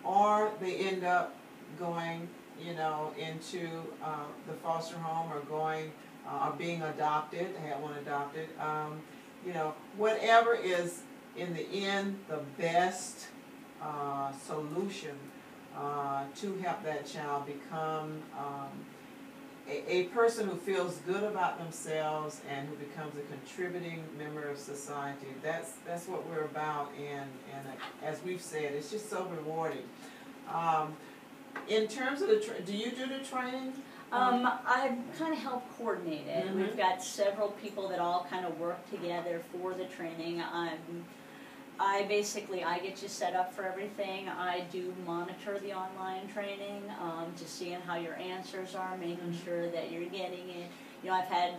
or they end up going, you know, into the foster home or going or being adopted, had one adopted, you know, whatever is in the end the best solution to help that child become a person who feels good about themselves and who becomes a contributing member of society. That's what we're about, and as we've said, it's just so rewarding. In terms of do you do the training? I kind of help coordinate it. Mm-hmm. We've got several people that all kind of work together for the training. I get you set up for everything. I do monitor the online training, just seeing how your answers are, making sure that you're getting it. You know, I've had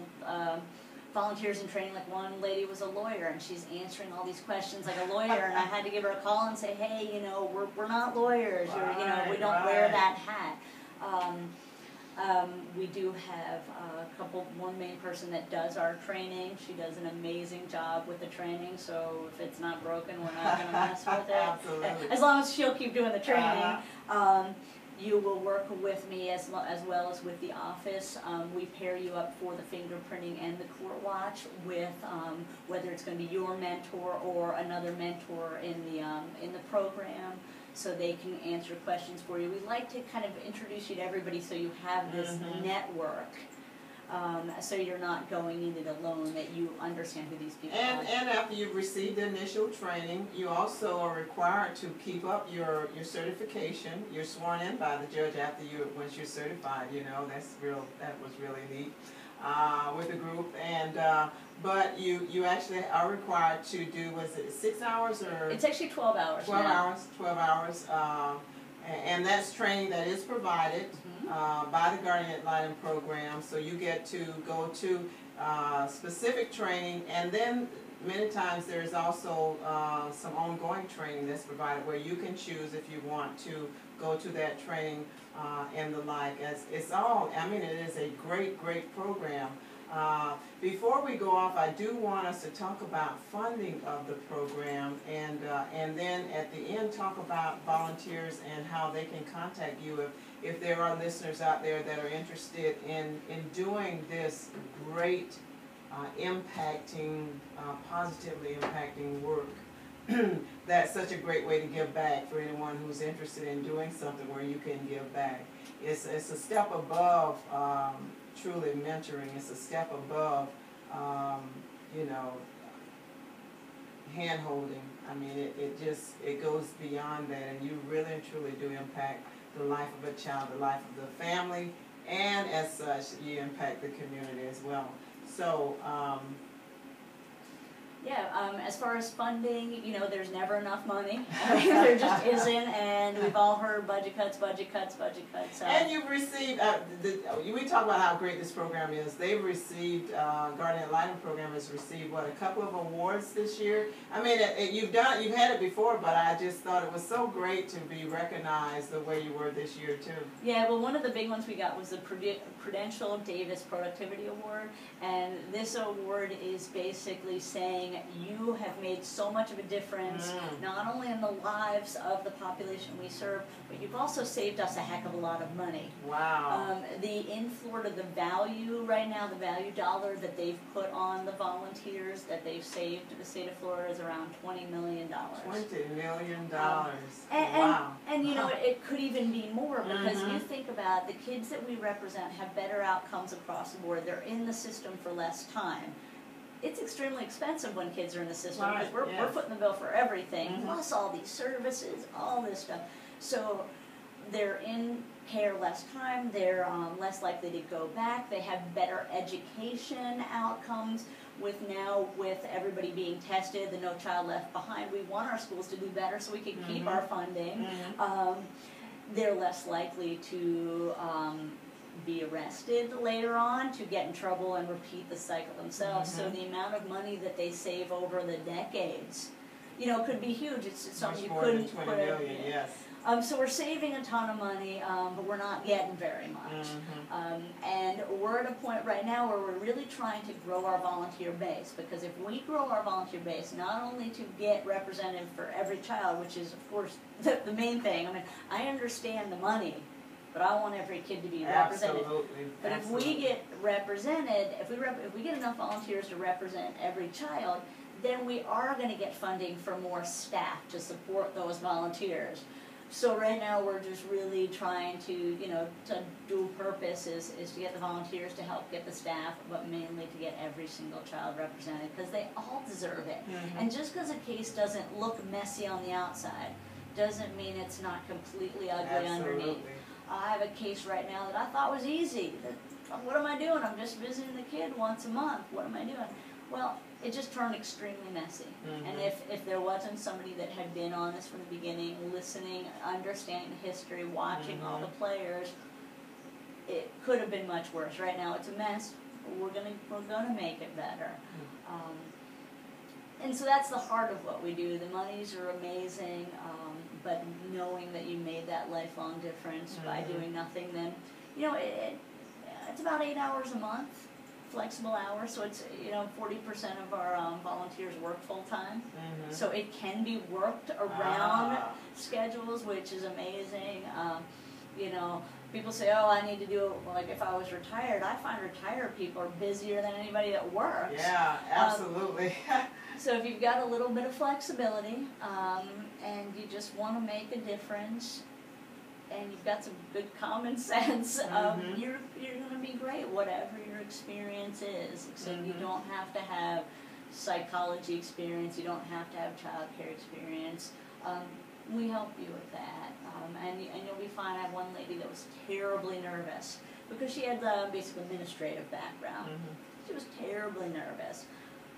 volunteers in training, like one lady was a lawyer and she's answering all these questions like a lawyer, and I had to give her a call and say, hey, you know, we're not lawyers, or, you know, we don't wear that hat. We do have one main person that does our training. She does an amazing job with the training, so if it's not broken, we're not going to mess with it. Absolutely. As long as she'll keep doing the training. You will work with me as well as with the office. We pair you up for the fingerprinting and the court watch with whether it's going to be your mentor or another mentor in the program, so they can answer questions for you. We like to kind of introduce you to everybody so you have this network. So you're not going in it alone, that you understand who these people are. And after you've received the initial training, you also are required to keep up your certification. You're sworn in by the judge once you're certified. You know, that was really neat with the group. And but you actually are required to do, was it 6 hours or? It's actually 12 hours. 12 hours. 12 hours. And that's training that is provided by the Guardian Ad Litem program. So you get to go to specific training, and then many times there's also some ongoing training that's provided where you can choose if you want to go to that training and the like. It's all, I mean, it is a great, great program. Before we go off, I do want us to talk about funding of the program, and then at the end talk about volunteers and how they can contact you if there are listeners out there that are interested in doing this great positively impacting work. That's such a great way to give back for anyone who's interested in doing something where you can give back. It's a step above truly mentoring. It's a step above, you know, hand-holding. I mean, it goes beyond that, and you really and truly do impact the life of a child, the life of the family, and as such, you impact the community as well. So, as far as funding, you know, there's never enough money. There just isn't, and we've all heard budget cuts, budget cuts, budget cuts. And you've received, we talk about how great this program is. They've received, Guardian Ad Litem program has received, what, a couple of awards this year? I mean, you've had it before, but I just thought it was so great to be recognized the way you were this year, too. Yeah, well, one of the big ones we got was the Prudential Davis Productivity Award, and this award is basically saying you have made so much of a difference, not only in the lives of the population we serve, but you've also saved us a heck of a lot of money. Wow. In Florida, the value right now, the value dollar that they've put on the volunteers that they've saved to the state of Florida is around $20 million. $20 million. Wow. And you know, it could even be more, because you think about the kids that we represent have better outcomes across the board. They're in the system for less time. It's extremely expensive when kids are in the system, because we're footing the bill for everything, plus all these services, all this stuff. So they're in care less time, they're less likely to go back, they have better education outcomes with everybody being tested, the No Child Left Behind. We want our schools to do better so we can keep our funding. They're less likely to be arrested later on, to get in trouble and repeat the cycle themselves. So the amount of money that they save over the decades, you know, could be huge. It's something you couldn't put in. Yes. So we're saving a ton of money, but we're not getting very much. And we're at a point right now where we're really trying to grow our volunteer base, because if we grow our volunteer base, not only to get represented for every child, which is of course the main thing. I mean, I understand the money, but I want every kid to be represented. Absolutely. But if we get represented, if we get enough volunteers to represent every child, then we are going to get funding for more staff to support those volunteers. So right now we're just really trying to, you know, to dual purpose is to get the volunteers to help get the staff, but mainly to get every single child represented, because they all deserve it. And just because a case doesn't look messy on the outside doesn't mean it's not completely ugly underneath. I have a case right now that I thought was easy. What am I doing? I'm just visiting the kid once a month. What am I doing? Well, it just turned extremely messy. And if there wasn't somebody that had been on this from the beginning, listening, understanding the history, watching all the players, it could have been much worse. Right now it's a mess. We're gonna make it better. And so that's the heart of what we do. The monies are amazing, but knowing that you made that lifelong difference by doing nothing, then, you know, it's about 8 hours a month. Flexible hours, so it's, you know, 40% of our volunteers work full time, so it can be worked around schedules, which is amazing. You know, people say, oh, I need to do it, like if I was retired. I find retired people are busier than anybody that works. Yeah, absolutely. So if you've got a little bit of flexibility, and you just want to make a difference, and you've got some good common sense, you're going to be great, whatever your experience is. Except you don't have to have psychology experience, you don't have to have child care experience. We help you with that, and you'll be fine. I had one lady that was terribly nervous because she had the basic administrative background. She was terribly nervous.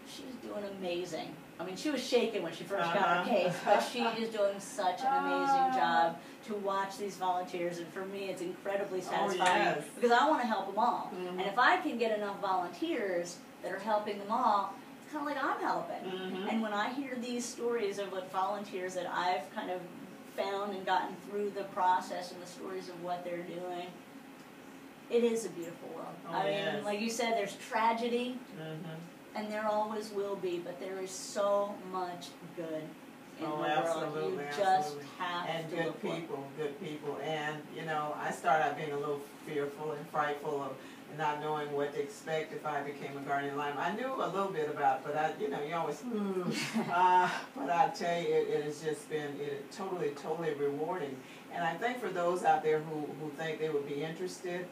She's doing amazing. I mean, she was shaking when she first got her case, but she is doing such an amazing job to watch these volunteers, and for me it's incredibly satisfying because I want to help them all. And if I can get enough volunteers that are helping them all, it's kind of like I'm helping. And when I hear these stories of what volunteers that I've kind of found and gotten through the process, and the stories of what they're doing, it is a beautiful world. I mean, like you said, there's tragedy. And there always will be, but there is so much good in the world. You just have and to good look good people. And, you know, I started out being a little fearful and frightful of not knowing what to expect if I became a guardian ad litem. I knew a little bit about it, but you know, you always, but I tell you, it has just been totally rewarding. And I think for those out there who think they would be interested,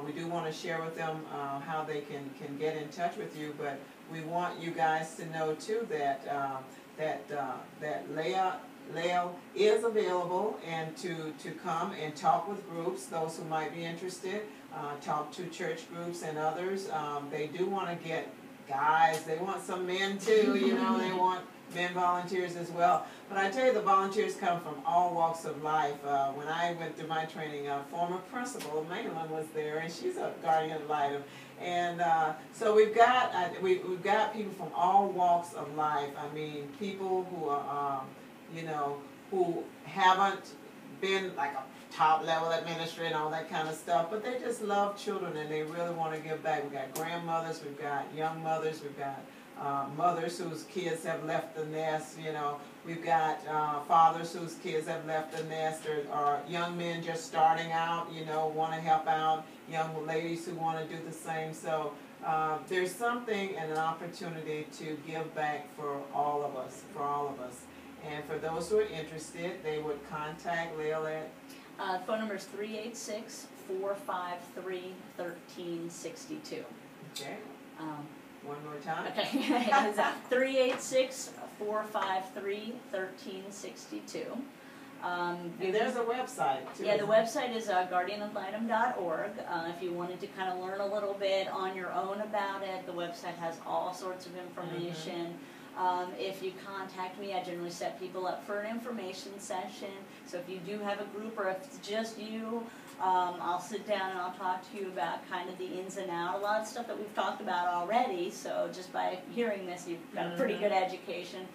we do want to share with them how they can get in touch with you, but we want you guys to know too that that Lael is available, and to come and talk with groups, those who might be interested, talk to church groups and others. They do want to get guys, they want some men too, you know, they want men volunteers as well. But I tell you, the volunteers come from all walks of life. When I went through my training, a former principal of Mainland was there, and she's a guardian ad litem. And so we've got people from all walks of life. I mean, people who are, you know, who haven't been like a top level administrator and all that kind of stuff, but they just love children and they really want to give back. We've got grandmothers, we've got young mothers, we've got mothers whose kids have left the nest, you know. We've got fathers whose kids have left the nest, or young men just starting out, you know, want to help out, young ladies who want to do the same. So there's something and an opportunity to give back for all of us, And for those who are interested, they would contact Lael at? Phone number is 386-453-1362. Okay. One more time. Okay. It's 386-453-1362. And there's a website too. Yeah, the website is guardianadlitem.org. If you wanted to kind of learn a little bit on your own about it, the website has all sorts of information. If you contact me, I generally set people up for an information session. So if you do have a group or if it's just you, I'll sit down and I'll talk to you about kind of the ins and outs, a lot of stuff that we've talked about already. So just by hearing this, you've got a pretty good education.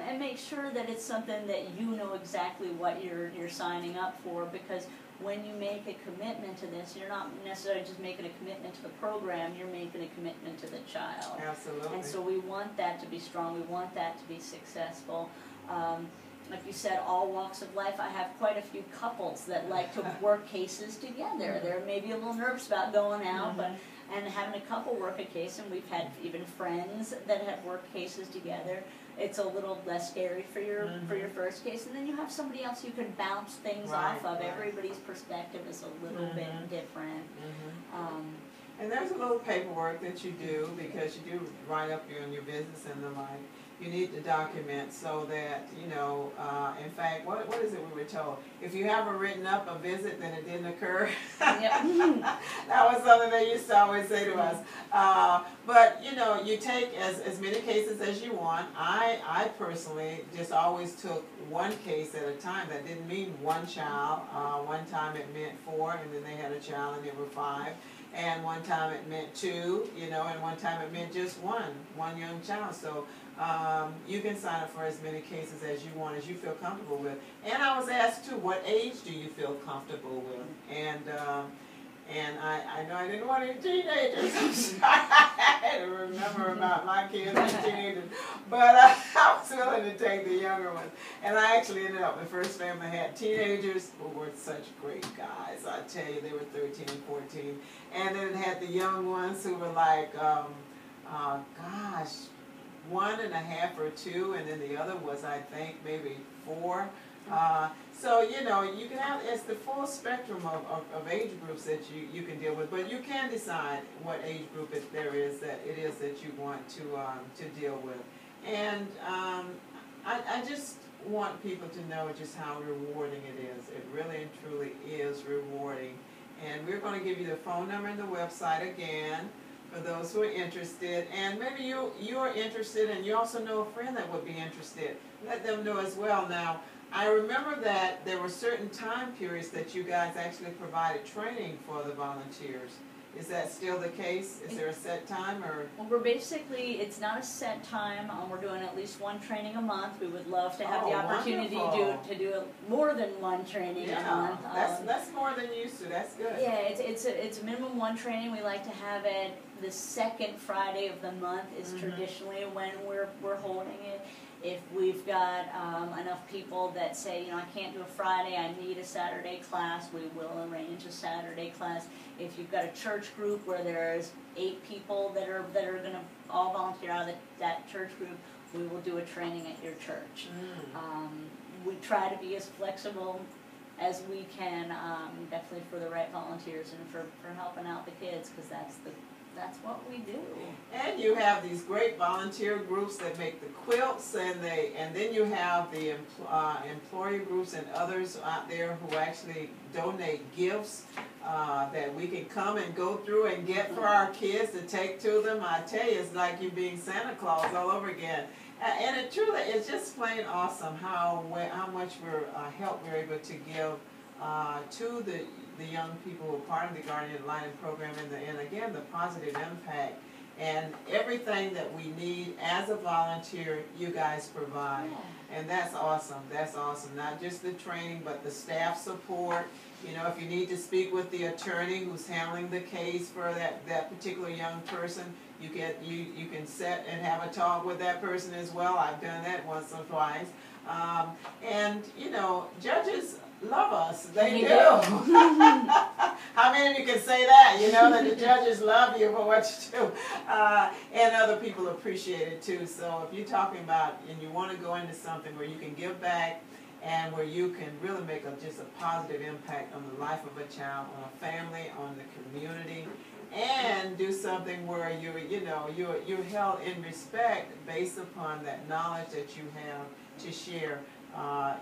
And make sure that it's something that you know exactly what you're signing up for, because when you make a commitment to this, you're not necessarily just making a commitment to the program, you're making a commitment to the child. Absolutely. And so we want that to be strong, we want that to be successful. Like you said, all walks of life. I have quite a few couples that like to work cases together. They're maybe a little nervous about going out, and having a couple work a case, and we've had even friends that have worked cases together. It's a little less scary for your first case, and then you have somebody else you can bounce things off of. Everybody's perspective is a little bit different. And there's a little paperwork that you do, because you do write up your business and the like. You need to document so that, you know, in fact, what is it we were told? If you haven't written up a visit, then it didn't occur. That was something they used to always say to us. But, you know, you take as many cases as you want. I personally just always took one case at a time. That didn't mean one child. One time it meant 4, and then they had a child and there were 5. And one time it meant 2, you know, and one time it meant just one young child. So you can sign up for as many cases as you want, as you feel comfortable with. And I was asked too, what age do you feel comfortable with? And I know I didn't want any teenagers. I'm sorry. I had to remember about my kids and teenagers. But I was willing to take the younger ones. And I actually ended up, the first family had teenagers who were such great guys. I tell you, they were 13 and 14. And then it had the young ones who were like, gosh, 1.5 or 2. And then the other was, I think, maybe 4. So, you know, you can have, it's the full spectrum of age groups that you can deal with, but you can decide what age group there is that you want to deal with. And I just want people to know just how rewarding it is. It really and truly is rewarding. And we're going to give you the phone number and the website again for those who are interested. And maybe you are interested and you also know a friend that would be interested. Let them know as well. Now, I remember that there were certain time periods that you guys actually provided training for the volunteers. Is that still the case? Is there a set time, or? Well, we're basically, it's not a set time. We're doing at least one training a month. We would love to have the opportunity to do more than one training a month. That's more than used to. That's good. Yeah, it's a minimum one training. We like to have it the second Friday of the month is traditionally when we're holding it. If we've got enough people that say, you know, I can't do a Friday, I need a Saturday class, we will arrange a Saturday class. If you've got a church group where there's 8 people that are going to all volunteer out of that church group, we will do a training at your church. We try to be as flexible as we can, definitely for the right volunteers and for helping out the kids, because that's what we do. And you have these great volunteer groups that make the quilts, and then you have the employee groups and others out there who actually donate gifts that we can come and go through and get for our kids to take to them. I tell you, it's like you being Santa Claus all over again. And it truly is just plain awesome how much help we're able to give to the young people who are part of the Guardian Ad Litem program, and again, the positive impact and everything that we need as a volunteer, you guys provide. And that's awesome. That's awesome. Not just the training, but the staff support. You know, if you need to speak with the attorney who's handling the case for that particular young person, you can sit and have a talk with that person as well. I've done that once or twice. And, you know, judges love us. They do. How many of you can say that? You know, that the judges love you for what you do. And other people appreciate it too. So if you're talking about and you want to go into something where you can give back and where you can really make just a positive impact on the life of a child, on a family, on the community, and do something where you're held in respect based upon that knowledge that you have to share.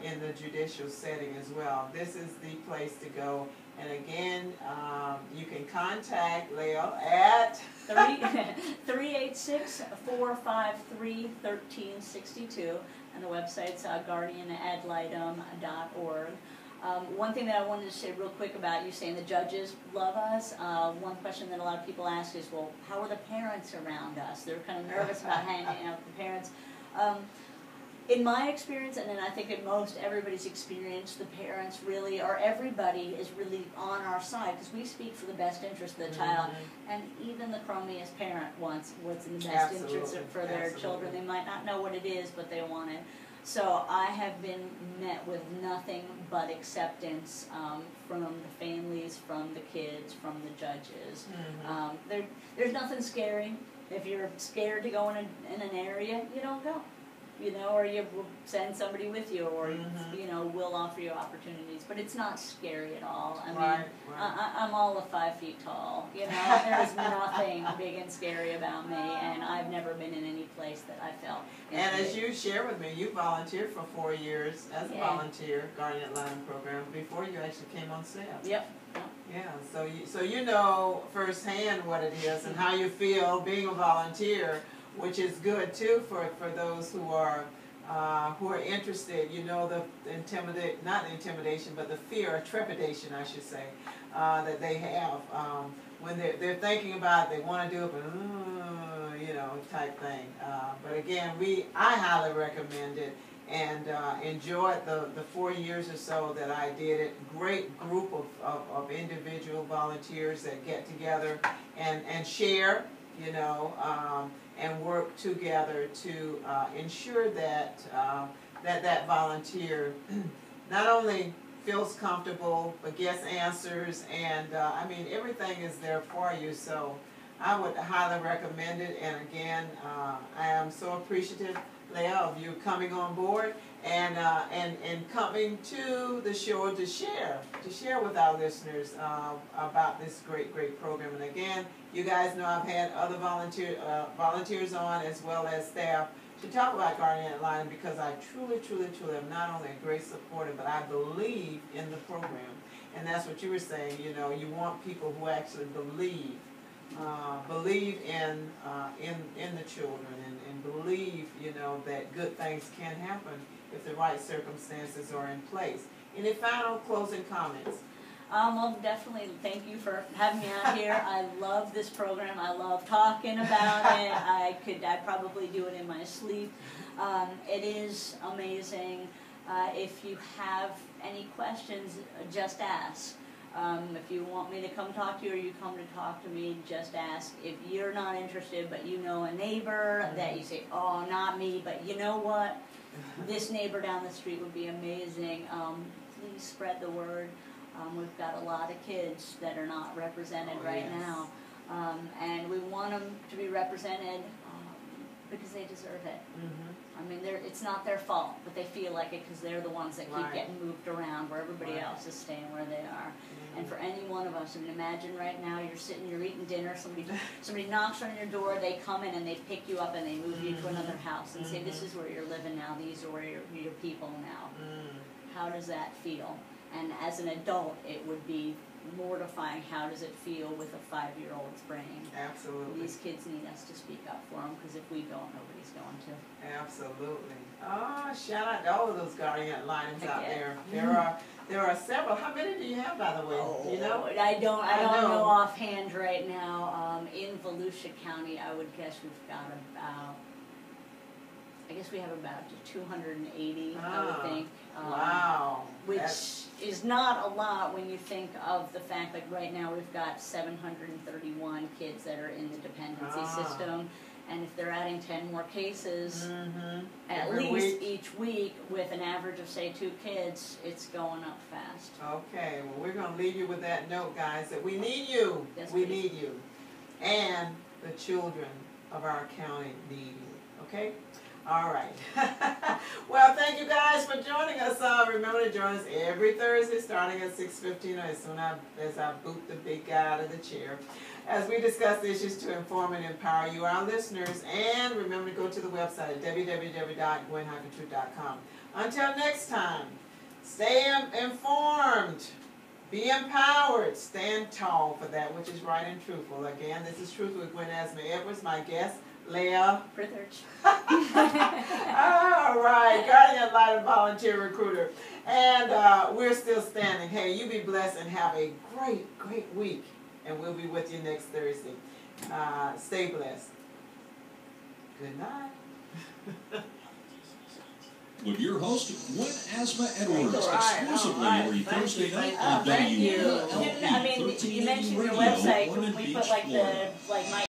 in the judicial setting as well. This is the place to go. And again, you can contact Lael at 386-453-1362, and the website's guardianadlitem.org. One thing that I wanted to say real quick about you saying the judges love us, one question that a lot of people ask is, well, how are the parents around us? They're kind of nervous about hanging out with the parents. In my experience, and then I think in most everybody's experience, the parents really, or everybody is really on our side, because we speak for the best interest of the child, and even the crummiest parent wants what's in the best interest for their children. They might not know what it is, but they want it. So I have been met with nothing but acceptance from the families, from the kids, from the judges. There's nothing scary. If you're scared to go in an area, you don't go. You know, or you will send somebody with you, or you know, we'll offer you opportunities. But it's not scary at all. I mean, I'm all of 5 feet tall. You know, there's nothing big and scary about me, and I've never been in any place that I felt. And as you share with me, you volunteered for 4 years as a volunteer, Guardian Ad Litem program, before you actually came on staff. Yep. Yeah, so you know firsthand what it is and how you feel being a volunteer, which is good too for those who are interested. You know, the not the intimidation, but the fear or trepidation, I should say, that they have when they're thinking about it, they want to do it, but you know, type thing. But again, I highly recommend it, and enjoyed the 4 years or so that I did it. Great group of individual volunteers that get together and share, you know, and work together to ensure that that volunteer not only feels comfortable but gets answers, and I mean, everything is there for you. So I would highly recommend it. And again, I am so appreciative, Lael, of you coming on board and coming to the show to share with our listeners about this great program. And again, you guys know I've had other volunteers on, as well as staff, to talk about Guardian Ad Litem, because I truly am not only a great supporter, but I believe in the program. And that's what you were saying. You know, you want people who actually believe in the children, and believe, you know, that good things can happen if the right circumstances are in place. Any final closing comments? Well, definitely thank you for having me out here. I love this program. I love talking about it. I'd probably do it in my sleep. It is amazing. If you have any questions, just ask. If you want me to come talk to you, or you come to talk to me, just ask. If you're not interested, but you know a neighbor that you say, oh, not me, but you know what? This neighbor down the street would be amazing. Please spread the word. We've got a lot of kids that are not represented right now, and we want them to be represented because they deserve it. I mean, it's not their fault, but they feel like it because they're the ones that keep getting moved around where everybody else is staying where they are. And for any one of us, I mean, imagine right now you're eating dinner, somebody knocks on your door, they come in and they pick you up and they move you to another house and say, this is where you're living now, these are where your people now. How does that feel? And as an adult, it would be mortifying. How does it feel with a 5-year-old's brain? Absolutely. These kids need us to speak up for them, because if we don't, nobody's going to. Absolutely. Oh, shout out to all of those Guardian Ad Litems out there. There are several. How many do you have, by the way? Do you know? I don't know offhand right now. In Volusia County, I would guess we've got about, I guess we have about 280, I would think. Wow. Which is not a lot when you think of the fact that right now we've got 731 kids that are in the dependency system. And if they're adding 10 more cases at least each week with an average of, say, 2 kids, it's going up fast. Okay, well, we're going to leave you with that note, guys, that we need you. Yes, we need you. And the children of our county need you, okay? All right. Well, thank you guys for joining us. Remember to join us every Thursday starting at 6:15 as soon as I boot the big guy out of the chair, as we discuss issues to inform and empower you, our listeners. And remember to go to the website at www.gwen-truth.com. Until next time, stay informed, be empowered, stand tall for that which is right and truthful. Again, this is Truth with Gwen Azama-Edwards, my guest, Lael. Prytherch. All right, Guardian Light and Volunteer Recruiter. And we're still standing. Hey, you be blessed and have a great, great week. And we'll be with you next Thursday. Stay blessed. Good night. With your host, Gwen Azama-Edwards, exclusively every Thursday night on Thank you. WLLP I mean, you mentioned your 1380 website. Radio, Can we put like the my